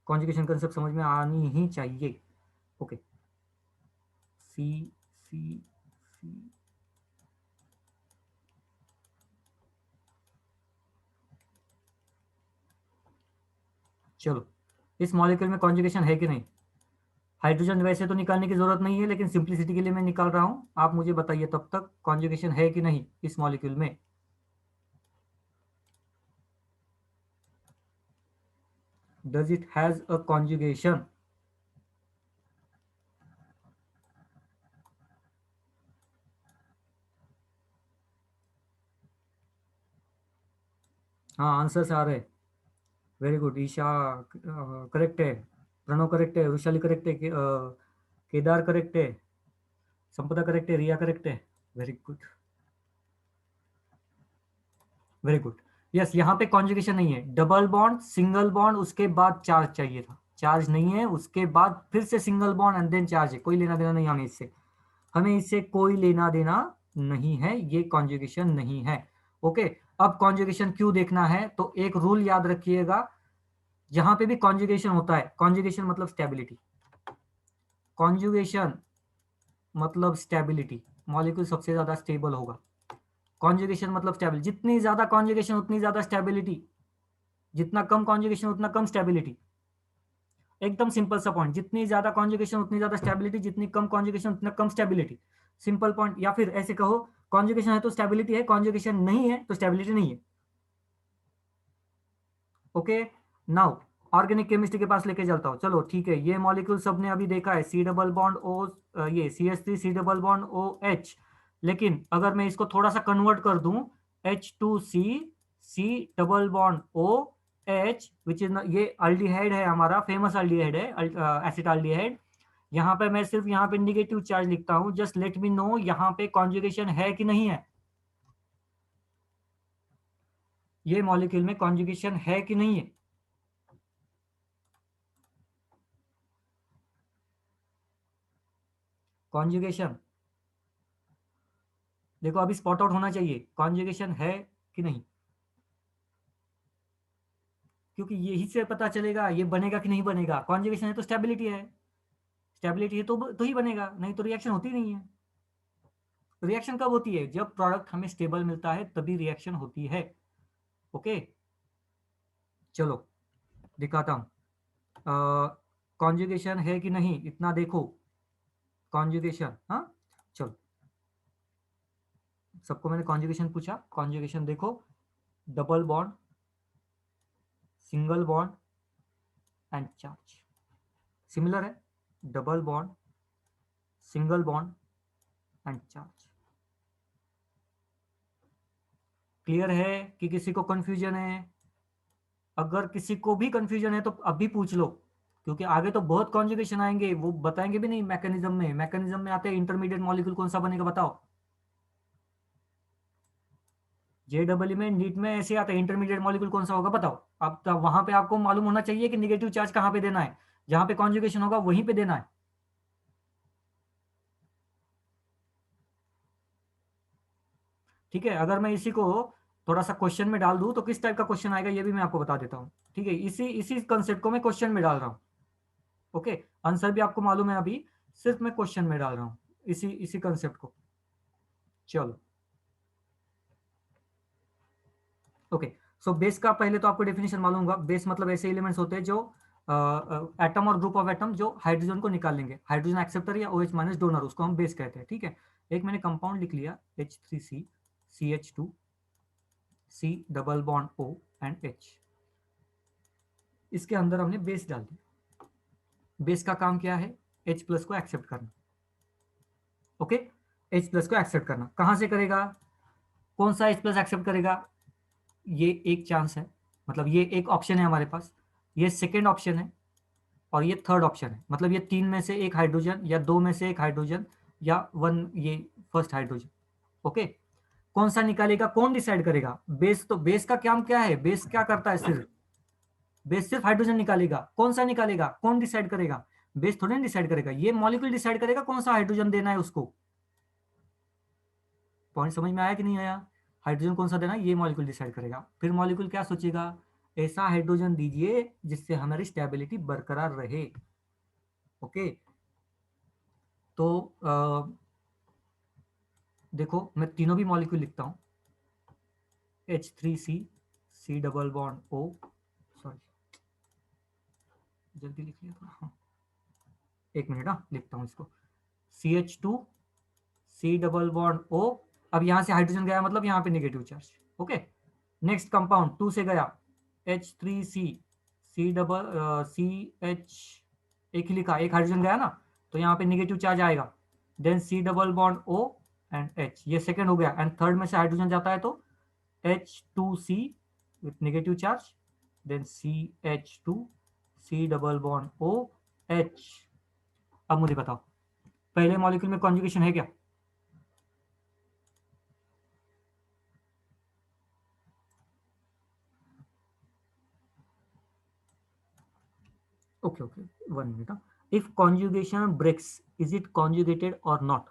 कॉन्जुगेशन कंसेप्ट समझ में आनी ही चाहिए। ओके, सी सी सी, चलो इस मॉलिक्यूल में कॉन्जुगेशन है कि नहीं। हाइड्रोजन वैसे तो निकालने की जरूरत नहीं है, लेकिन सिंप्लिसिटी के लिए मैं निकाल रहा हूं। आप मुझे बताइए तब तक कॉन्जुगेशन है कि नहीं इस मॉलिक्यूल में। Does it has a conjugation? हाँ, आंसर्स आ रहे। Very good. ईशा करेक्ट है, प्रणव करेक्ट है, वैशाली करेक्ट है, केदार करेक्ट है, संपदा करेक्ट है, रिया करेक्ट है। Very good, very good. Yes, यहाँ पे कॉन्जुगेशन नहीं है। डबल बॉन्ड, सिंगल बॉन्ड, उसके बाद चार्ज चाहिए था। चार्ज नहीं है, उसके बाद फिर से single bond and then charge है। कोई लेना देना नहीं हमें इससे, हमें इससे कोई लेना देना नहीं है। ये कॉन्जुगेशन नहीं है। ओके, अब कॉन्जुगेशन क्यों देखना है तो एक रूल याद रखिएगा। जहां पे भी कॉन्जुगेशन होता है, कॉन्जुगेशन मतलब स्टेबिलिटी, कॉन्जुगेशन मतलब स्टेबिलिटी, मॉलिक्यूल सबसे ज्यादा स्टेबल होगा। कॉन्जुगेशन मतलब स्टेबिलिटी, जितनी ज्यादा कॉन्जुगेशन उतनी ज्यादा स्टेबिलिटी, जितना कम कॉन्जुगेशन उतना कम स्टेबिलिटी। एकदम सिंपल सा पॉइंट, जितनी ज्यादा कॉन्जुगेशन उतनी ज्यादा स्टेबिलिटी, जितनी कम कॉन्जुगेशन उतना कम स्टेबिलिटी। Simple point. या फिर ऐसे कहो, कॉन्जुगेशन है तो स्टेबिलिटी है, कॉन्जुगेशन नहीं है तो स्टेबिलिटी नहीं है। ओके, नाउ ऑर्गेनिक केमिस्ट्री के पास लेके चलता हूं। चलो ठीक है, ये मॉलिक्यूल सबने अभी देखा है, सी डबल बॉन्ड ओ, ये CH3 सी डबल बॉन्ड OH। लेकिन अगर मैं इसको थोड़ा सा कन्वर्ट कर दूं, H2C C double bond OH, which is, ये अल्डिहाइड है, हमारा फेमस अल्डिहाइड है, एसिटाल्डिहाइड। यहाँ पे मैं सिर्फ यहाँ पे निगेटिव चार्ज लिखता हूँ। जस्ट लेट मी नो यहाँ पे कॉन्जुगेशन है कि नहीं है। ये मॉलिक्यूल में कॉन्जुगेशन है कि नहीं है। कॉन्जुगेशन देखो, अभी स्पॉट आउट होना चाहिए, कॉन्जुगेशन है कि नहीं, क्योंकि यही से पता चलेगा ये बनेगा कि नहीं बनेगा। कॉन्जुगेशन है तो स्टेबिलिटी है, स्टेबिलिटी है तो ही बनेगा, नहीं तो रिएक्शन होती नहीं है। रिएक्शन कब होती है? जब प्रोडक्ट हमें स्टेबल मिलता है तभी रिएक्शन होती है। ओके, चलो दिखाता हूं कॉन्जुगेशन है कि नहीं, इतना देखो। कॉन्जुगेशन, हाँ चलो, सबको मैंने कॉन्जुगेशन पूछा। कॉन्जुगेशन देखो, double bond, single bond and charge. Similar है, double bond, single bond and charge. Clear है कि किसी को कंफ्यूजन है? अगर किसी को भी कंफ्यूजन है तो अभी पूछ लो, क्योंकि आगे तो बहुत कॉन्जुगेशन आएंगे, वो बताएंगे भी नहीं। मैकेनिज्म में आते हैं, इंटरमीडिएट मॉलिक्यूल कौन सा बनेगा बताओ। JEE में, नीट में ऐसे आता है, इंटरमीडिएट मॉलिक्यूल कौन सा होगा बताओ। अब तब वहां पे आपको मालूम होना चाहिए कि निगेटिव चार्ज कहाँ पे देना है, जहां पे कॉन्जुगेशन होगा वहीं पे देना है। ठीक है, अगर मैं इसी को थोड़ा सा क्वेश्चन में डाल दूं तो किस टाइप का क्वेश्चन आएगा ये भी मैं आपको बता देता हूँ। ठीक है, इसी इसी कंसेप्ट को मैं क्वेश्चन में डाल रहा हूँ। ओके, आंसर भी आपको मालूम है, अभी सिर्फ मैं क्वेश्चन में डाल रहा हूँ इसी इसी कंसेप्ट को। चलो ओके, सो बेस का पहले तो आपको डेफिनेशन मालूम होगा। बेस मतलब ऐसे एलिमेंट्स होते हैं जो एटम और ग्रुप ऑफ एटम जो हाइड्रोजन को निकाल लेंगे, हाइड्रोजन एक्सेप्टर या OH माइनस डोनर, उसको हम बेस कहते हैं। ठीक है, एक मैंने कंपाउंड लिख लिया H3C CH2 C double bond O and H, इसके अंदर हमने बेस डाल दिया। बेस का काम क्या है? H प्लस को एक्सेप्ट करना। ओके, H प्लस को एक्सेप्ट करना कहां से करेगा? कौन सा H प्लस एक्सेप्ट करेगा? ये एक चांस है, मतलब ये एक ऑप्शन है हमारे पास, ये सेकेंड ऑप्शन है और ये थर्ड ऑप्शन है। मतलब ये तीन में से एक हाइड्रोजन या दो में से एक हाइड्रोजन या वन, ये फर्स्ट हाइड्रोजन। ओके, कौन सा निकालेगा कौन डिसाइड करेगा? बेस। तो बेस का काम क्या है? बेस क्या करता है? सिर्फ बेस सिर्फ हाइड्रोजन निकालेगा। कौन सा निकालेगा? कौन डिसाइड करेगा? बेस थोड़ी ना डिसाइड करेगा, ये मॉलिक्यूल डिसाइड करेगा कौन सा हाइड्रोजन देना है उसको। पॉइंट समझ में आया कि नहीं आया? हाइड्रोजन कौन सा देना है ये मॉलिक्यूल डिसाइड करेगा। फिर मॉलिक्यूल क्या सोचेगा, ऐसा हाइड्रोजन दीजिए जिससे हमारी स्टेबिलिटी बरकरार रहे। ओके, तो देखो मैं तीनों भी मॉलिक्यूल लिखता हूँ, H3C, C double bond O, sorry जल्दी लिख लिया थोड़ा, हाँ एक मिनट, हाँ लिखता हूँ इसको, CH2, C double bond O। अब यहाँ से हाइड्रोजन गया मतलब यहाँ पे negative charge. Okay, next compound 2 से गया H3C, C डबल CH, एक ही लिखा, एक हाइड्रोजन गया ना, तो यहाँ पे नेगेटिव चार्ज आएगा। Then C double bond O and H, ये सेकंड हो गया। एंड थर्ड में से हाइड्रोजन जाता है तो H2C with negative charge, then CH2, C double bond O H। अब मुझे बताओ पहले मॉलिक्यूल में कॉन्जुगेशन है क्या? Okay okay, 1 minute. If conjugation breaks, is it conjugated or not?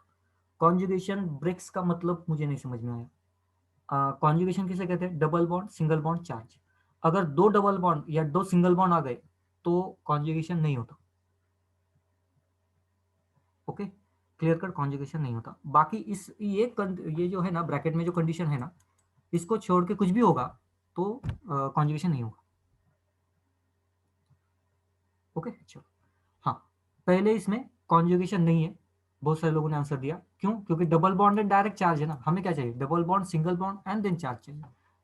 Conjugation breaks का मतलब मुझे नहीं समझ में आया। कॉन्जुगेशन किसे कहते हैं? Double bond, single bond, charge. अगर दो डबल बॉन्ड या दो सिंगल बॉन्ड आ गए तो कॉन्जुगेशन नहीं होता। ओके, क्लियर कट, कॉन्जुगेशन नहीं होता। बाकी इस ये जो है ना ब्रैकेट में जो कंडीशन है ना, इसको छोड़ के कुछ भी होगा तो कॉन्जुगेशन नहीं होगा। ओके चलो, हाँ पहले इसमें कॉन्जुगेशन नहीं है, बहुत सारे लोगों ने आंसर दिया। क्यों? क्योंकि double bond and direct charge है ना, हमें क्या चाहिए? Double bond, single bond and then charge चाहिए।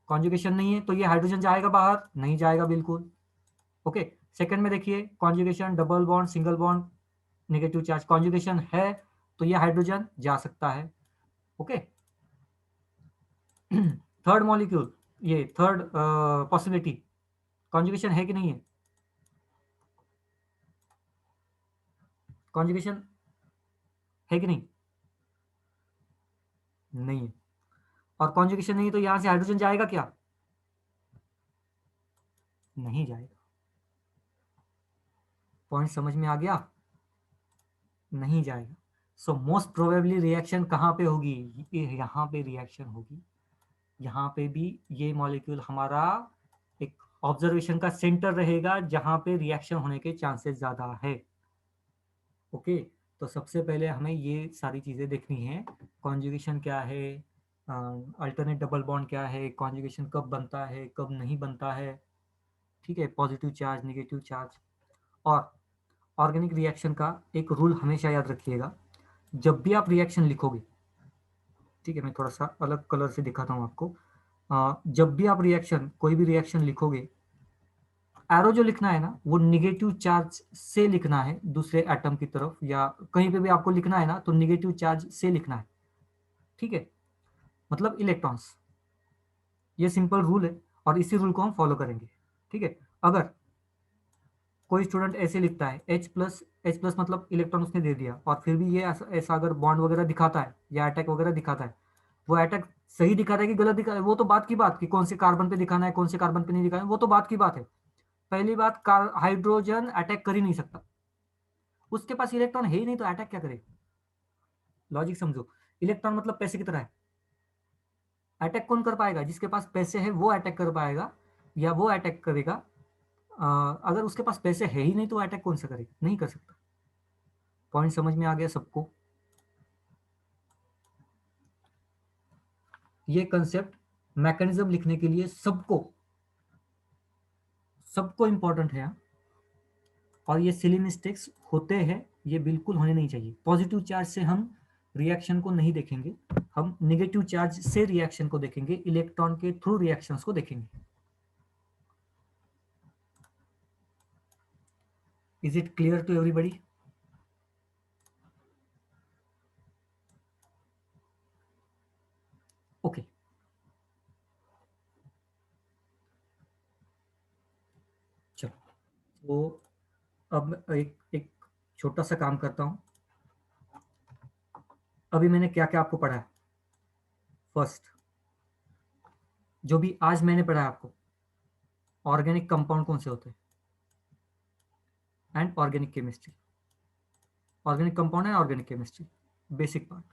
कॉन्जुगेशन नहीं है तो ये हाइड्रोजन जाएगा बाहर? नहीं जाएगा बिल्कुल। ओके, सेकंड में देखिए conjugation, double bond, single bond, negative charge. Conjugation है तो ये हाइड्रोजन जा सकता है। ओके, थर्ड मॉलिक्यूल, ये थर्ड पॉसिबिलिटी, कॉन्जुगेशन है कि नहीं है? कॉन्जुगेशन है कि नहीं? नहीं है। और कॉन्जुगेशन नहीं है तो यहां से हाइड्रोजन जाएगा क्या? नहीं जाएगा। पॉइंट समझ में आ गया? नहीं जाएगा। सो मोस्ट प्रोबेबली रिएक्शन कहाँ पे होगी? यहाँ पे रिएक्शन होगी। यहाँ पे भी ये मॉलिक्यूल हमारा एक ऑब्जर्वेशन का सेंटर रहेगा जहां पे रिएक्शन होने के चांसेस ज्यादा है। ओके, तो सबसे पहले हमें ये सारी चीजें देखनी है। कॉन्जुगेशन क्या है, अल्टरनेट डबल बॉन्ड क्या है, कॉन्जुगेशन कब बनता है कब नहीं बनता है, ठीक है, पॉजिटिव चार्ज, नेगेटिव चार्ज। और ऑर्गेनिक रिएक्शन का एक रूल हमेशा याद रखिएगा, जब भी आप रिएक्शन लिखोगे, ठीक है मैं थोड़ा सा अलग कलर से दिखाता हूँ आपको। जब भी आप रिएक्शन, कोई भी रिएक्शन लिखोगे, एरो जो लिखना है ना वो निगेटिव चार्ज से लिखना है दूसरे एटम की तरफ, या कहीं पे भी आपको लिखना है ना तो निगेटिव चार्ज से लिखना है, ठीक है, मतलब इलेक्ट्रॉन्स। ये सिंपल रूल है और इसी रूल को हम फॉलो करेंगे, ठीक है। अगर कोई स्टूडेंट ऐसे लिखता है H प्लस मतलब इलेक्ट्रॉन उसने दे दिया, और फिर भी ये ऐसा अगर बॉन्ड वगैरह दिखाता है या अटैक वगैरह दिखाता है, वो अटैक सही दिखाता है कि गलत दिखा है वो तो बात की बात, कि कौन से कार्बन पे दिखाना है कौन से कार्बन पे नहीं दिखाना है वो तो बात की बात है। पहली बात, हाइड्रोजन अटैक कर ही नहीं सकता, उसके पास इलेक्ट्रॉन है ही नहीं तो अटैक क्या करेगा? लॉजिक समझो, इलेक्ट्रॉन मतलब पैसे की तरह है। अटैक कौन कर पाएगा? जिसके पास पैसे है वो अटैक कर पाएगा, या वो अटैक करेगा। अगर उसके पास पैसे है ही नहीं तो अटैक कौन सा करेगा? नहीं कर सकता। पॉइंट समझ में आ गया सबको? ये कंसेप्ट मैकेनिज्म लिखने के लिए सबको सबको इंपॉर्टेंट है। और ये सिली मिस्टेक्स होते हैं, ये बिल्कुल होने नहीं चाहिए। पॉजिटिव चार्ज से हम रिएक्शन को नहीं देखेंगे, हम नेगेटिव चार्ज से रिएक्शन को देखेंगे, इलेक्ट्रॉन के थ्रू रिएक्शंस को देखेंगे। Is it clear to everybody? Okay, चलो तो अब एक एक छोटा सा काम करता हूं। अभी मैंने क्या क्या आपको पढ़ाया? फर्स्ट, जो भी आज मैंने पढ़ाया आपको, ऑर्गेनिक कंपाउंड कौन से होते हैं and organic chemistry, organic compound and organic chemistry, basic part.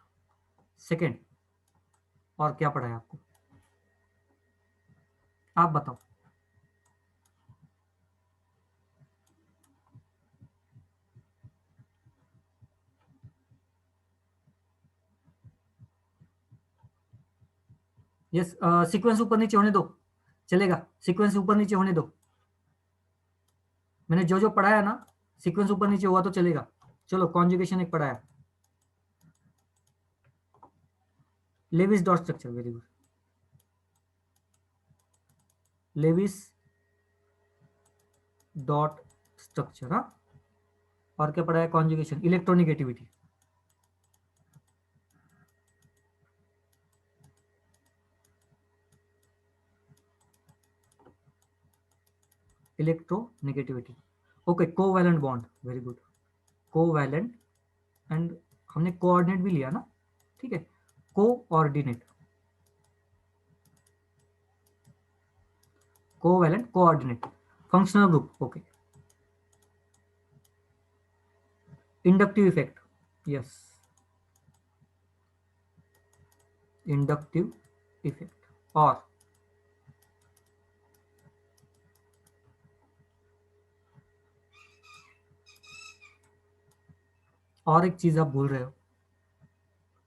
Second, और क्या पढ़ाया आपको? आप बताओ। यस, सीक्वेंस ऊपर नीचे होने दो, चलेगा। सीक्वेंस ऊपर नीचे होने दो, मैंने जो जो पढ़ाया ना सीक्वेंस ऊपर नीचे हुआ तो चलेगा। चलो कॉन्जुगेशन एक पढ़ाया, Lewis dot structure, very good. Lewis dot structure, हाँ। और क्या पढ़ाया? Conjugation, electronegativity. Electronegativity, okay. Covalent bond, very good. Covalent, and हमने कोऑर्डिनेट भी लिया ना, ठीक है। Coordinate, covalent coordinate, functional group, okay. Inductive effect, yes, inductive effect. और एक चीज आप भूल रहे हो,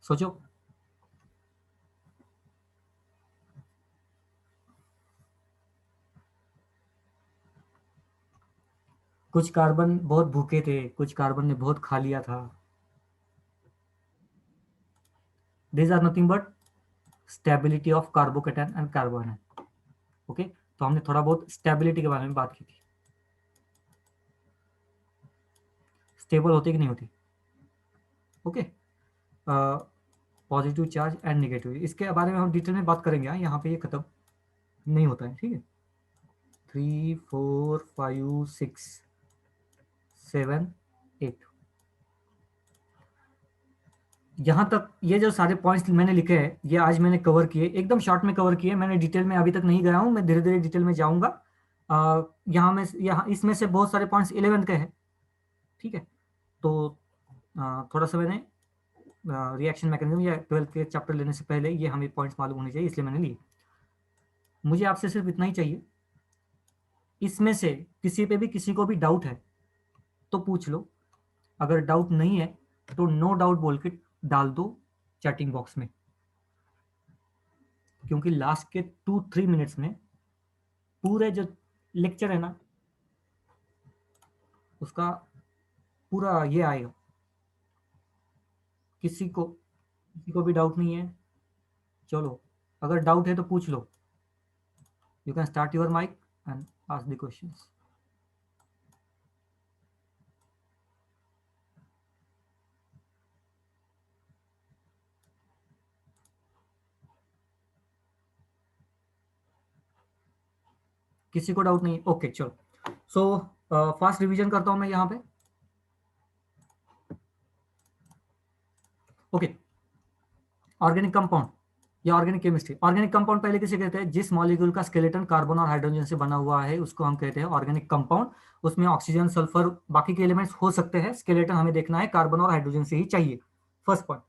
सोचो। कुछ कार्बन बहुत भूखे थे, कुछ कार्बन ने बहुत खा लिया था। These are nothing but stability of carbocation and carbanion, okay. तो हमने थोड़ा बहुत स्टेबिलिटी के बारे में बात की थी। स्टेबल होती कि नहीं होती, okay. Positive charge and negative, इसके बारे में हम डिटेल में बात करेंगे। यहाँ पे ये खत्म नहीं होता है, ठीक है। 3 4 5 6 7 8, यहाँ तक ये जो सारे पॉइंट्स मैंने लिखे हैं ये आज मैंने कवर किए, एकदम शॉर्ट में कवर किए। मैंने डिटेल में अभी तक नहीं गया हूँ, मैं धीरे धीरे डिटेल में जाऊँगा। यहाँ इसमें से बहुत सारे पॉइंट्स 11 के हैं, ठीक है। तो थोड़ा सा मैंने रिएक्शन मैकेनिज्म या 12th के चैप्टर लेने से पहले ये हमें पॉइंट्स मालूम होने चाहिए, इसलिए मैंने लिए। मुझे आपसे सिर्फ इतना ही चाहिए, इसमें से किसी पे भी किसी को भी डाउट है तो पूछ लो। अगर डाउट नहीं है तो नो डाउट बोल के डाल दो चैटिंग बॉक्स में, क्योंकि लास्ट के 2-3 मिनट्स में पूरे जो लेक्चर है ना उसका पूरा ये आएगा। किसी को भी डाउट नहीं है? चलो, अगर डाउट है तो पूछ लो। You can start your mic and ask the questions. किसी को डाउट नहीं? ओके, चलो। सो फास्ट रिवीजन करता हूं मैं यहाँ पे, ओके। ऑर्गेनिक कंपाउंड या ऑर्गेनिक केमिस्ट्री। ऑर्गेनिक कंपाउंड पहले किसे कहते हैं? जिस मॉलिक्यूल का स्केलेटन कार्बन और हाइड्रोजन से बना हुआ है उसको हम कहते हैं ऑर्गेनिक कंपाउंड। उसमें ऑक्सीजन, सल्फर, बाकी के एलिमेंट्स हो सकते हैं, स्केलेटन हमें देखना है कार्बन और हाइड्रोजन से ही चाहिए, फर्स्ट पॉइंट।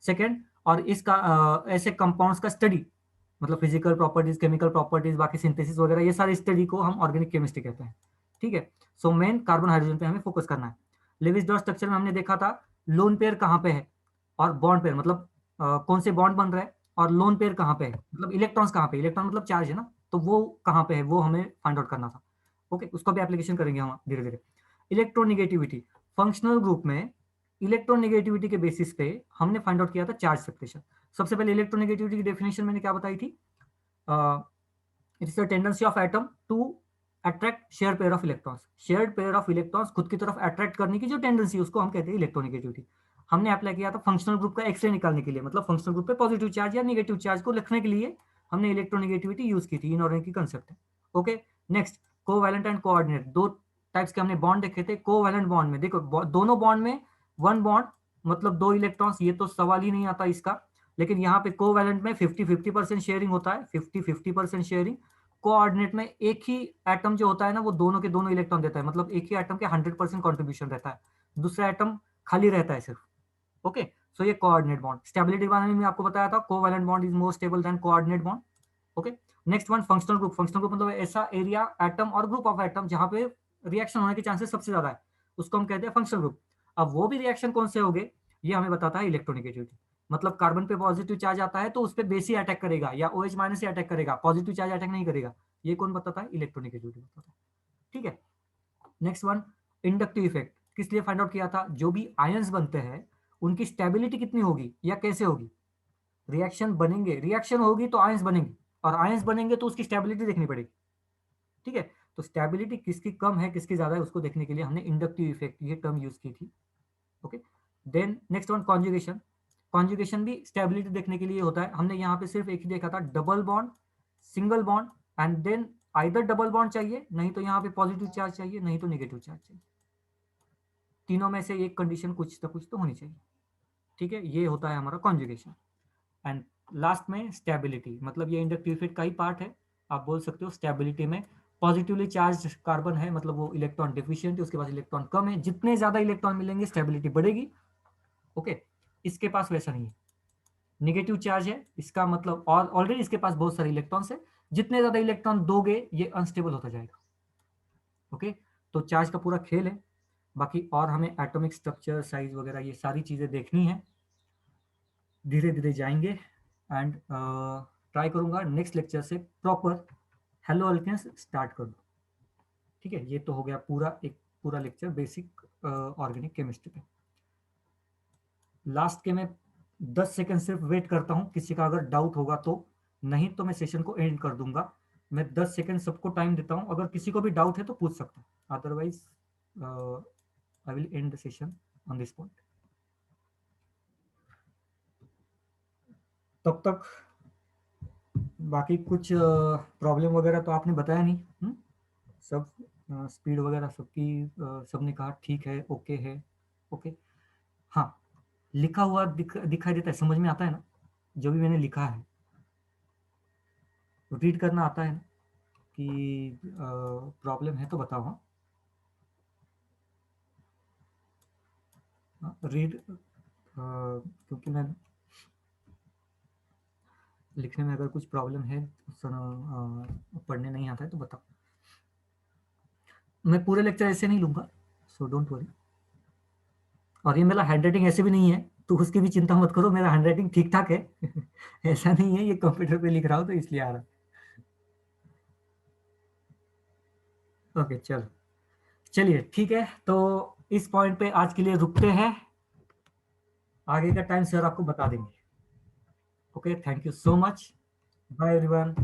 सेकेंड, और इसका ऐसे कंपाउंड्स का स्टडी, मतलब फिजिकल प्रॉपर्टीज, केमिकल प्रॉपर्टीज, बाकी सिंथेसिस वगैरह, ये सारी स्टडी को हम ऑर्गेनिक केमिस्ट्री कहते हैं, ठीक है। सो मेन कार्बन हाइड्रोजन पे हमें फोकस करना है। लेविस डॉट स्ट्रक्चर में हमने देखा था लोन पेयर कहाँ पे है और बॉन्ड पेयर, मतलब कौन से बॉन्ड बन रहा है, और लोन पेयर कहाँ पे है, मतलब इलेक्ट्रॉन्स कहाँ पे, इलेक्ट्रॉन मतलब चार्ज है ना, तो वो कहाँ पे है वो हमें फाइंड आउट करना था, ओके। उसका भी एप्लीकेशन करेंगे हम धीरे धीरे। इलेक्ट्रोनिगेटिविटी, फंक्शनल ग्रुप में इलेक्ट्रोनिगेटिविटी के बेसिस पे हमने फाइंड आउट किया था चार्ज सेपरेशन। सबसे पहले इलेक्ट्रोनिगेटिविटी की डेफिनेशन मैंने क्या बताई थी? It is the tendency of atom to attract share pair of electrons. Shared pair of electrons खुद की तरफ अट्रैक्ट करने की जो टेंडेंसी है उसको हम कहते हैं इलेक्ट्रोनिगेटिविटी। हमने अप्लाई किया था फंक्शनल ग्रुप का एक्सरे निकालने के लिए, मतलब फंक्शनल ग्रुप पे पॉजिटिव चार्ज या नेगेटिव चार्ज को लिखने के लिए हमने इलेक्ट्रोनिगेटिविटी यूज की थी। इनऑर्गेनिक की कंसेप्ट है, okay. Next, covalent and coordinate, दो टाइप्स के हमने बॉन्ड देखे थे। कोवैलेंट बॉन्ड में देखो दोनों बॉन्ड में वन बॉन्ड मतलब दो इलेक्ट्रॉन्स, ये तो सवाल ही नहीं आता इसका। लेकिन यहाँ पे कोवैलेंट में 50-50% शेयरिंग होता है, 50-50% शेयरिंग। कोऑर्डिनेट में एक ही एटम जो होता है ना वो दोनों के दोनों इलेक्ट्रॉन देता है, मतलब एक ही एटम के 100% कॉन्ट्रीब्यूशन रहता है, दूसरा एटम खाली रहता है सिर्फ, ओके। सो ये कोऑर्डिनेट बॉन्ड। स्टेबिलिटी के बारे में आपको बताया था, covalent bond is more stable then coordinate bond. Okay, next one functional group. Functional group मतलब ऐसा एरिया, एटम और ग्रुप ऑफ एटम जहां पे रिएक्शन होने के चांसेस सबसे ज्यादा है, उसको हम कहते हैं फंक्शनल ग्रुप। अब वो भी रिएक्शन कौन से होंगे, ये हमें बताता है इलेक्ट्रोनेगेटिविटी। मतलब कार्बन पे पॉजिटिव चार्ज आता है तो उस पर बेस ही अटैक करेगा या OH माइनस ही अटैक करेगा, पॉजिटिव चार्ज अटैक नहीं करेगा। ये कौन बताता है, इलेक्ट्रोनेगेटिविटी बताता है। ठीक है, नेक्स्ट वन इंडक्टिव इफेक्ट। किस लिए फाइंड आउट किया था, जो भी आयंस बनते हैं उनकी स्टेबिलिटी कितनी होगी या कैसे होगी। रिएक्शन बनेंगे, रिएक्शन होगी तो आयंस बनेंगे, और आयंस बनेंगे तो उसकी स्टेबिलिटी देखनी पड़ेगी। ठीक है, तो स्टेबिलिटी किसकी कम है किसकी ज्यादा है उसको देखने के लिए हमने इंडक्टिव इफेक्ट ये टर्म यूज की थी। Okay, then next one conjugation. Conjugation भी स्टेबिलिटी देखने के लिए होता है। हमने यहाँ पे सिर्फ एक ही देखा था, double bond, single bond, and then either double bond चाहिए, नहीं तो यहाँ पे पॉजिटिव चार्ज चाहिए, नहीं तो नेगेटिव चार्ज चाहिए। तीनों में से एक कंडीशन कुछ तो होनी चाहिए। ठीक है, ये होता है हमारा कॉन्जुगेशन। एंड लास्ट में स्टेबिलिटी, मतलब ये इंडक्टिव इफेक्ट का ही पार्ट है। आप बोल सकते हो स्टेबिलिटी में पॉजिटिवली चार्ज कार्बन है, मतलब वो इलेक्ट्रॉन डिफिशिएंट है, उसके पास इलेक्ट्रॉन कम है, जितने ज्यादा इलेक्ट्रॉन मिलेंगे स्टेबिलिटी बढ़ेगी। ओके, इसके पास वैसा नहीं है, नेगेटिव चार्ज है, इसका मतलब और ऑलरेडी इसके पास बहुत सारे इलेक्ट्रॉन्स है, जितने ज्यादा इलेक्ट्रॉन दोगे ये अनस्टेबल होता जाएगा। ओके, तो चार्ज का पूरा खेल है। बाकी और हमें एटॉमिक स्ट्रक्चर, साइज वगैरह ये सारी चीजें देखनी है, धीरे धीरे जाएंगे। एंड ट्राई करूंगा नेक्स्ट लेक्चर से प्रॉपर हेलो अल्केन्स स्टार्ट करूँ। ठीक है, ये तो हो गया पूरा एक पूरा लेक्चर बेसिक ऑर्गेनिक केमिस्ट्री पे। लास्ट के मैं 10 सेकंड सिर्फ वेट करता हूँ, किसी का अगर डाउट होगा तो, नहीं तो मैं सेशन को एंड कर दूंगा। मैं 10 सेकंड सबको टाइम देता हूँ, अगर किसी को भी डाउट है तो पूछ सकता है, otherwise I will and the session on this point. तब तक बाकी कुछ प्रॉब्लम वगैरह तो आपने बताया नहीं, सब स्पीड वगैरह सबकी सबने कहा ठीक है, ओके है। ओके, हाँ, लिखा हुआ दिखाई देता है, समझ में आता है ना जो भी मैंने लिखा है, रीड करना आता है ना, कि प्रॉब्लम है तो बताओ। हाँ, रीड क्योंकि मैं लिखने में अगर कुछ प्रॉब्लम है, पढ़ने नहीं आता है तो बताओ। मैं पूरे लेक्चर ऐसे नहीं लूंगा, सो डोंट वरी। और ये मेरा हैंड राइटिंग ऐसे भी नहीं है, तो उसकी भी चिंता मत करो, मेरा हैंड राइटिंग ठीक ठाक है ऐसा नहीं है ये कंप्यूटर पे लिख रहा हूँ तो इसलिए आ रहा। ओके, चलो, चलिए ठीक है, तो इस पॉइंट पे आज के लिए रुकते हैं, आगे का टाइम सर आपको बता देंगे। Okay, thank you so much, bye everyone.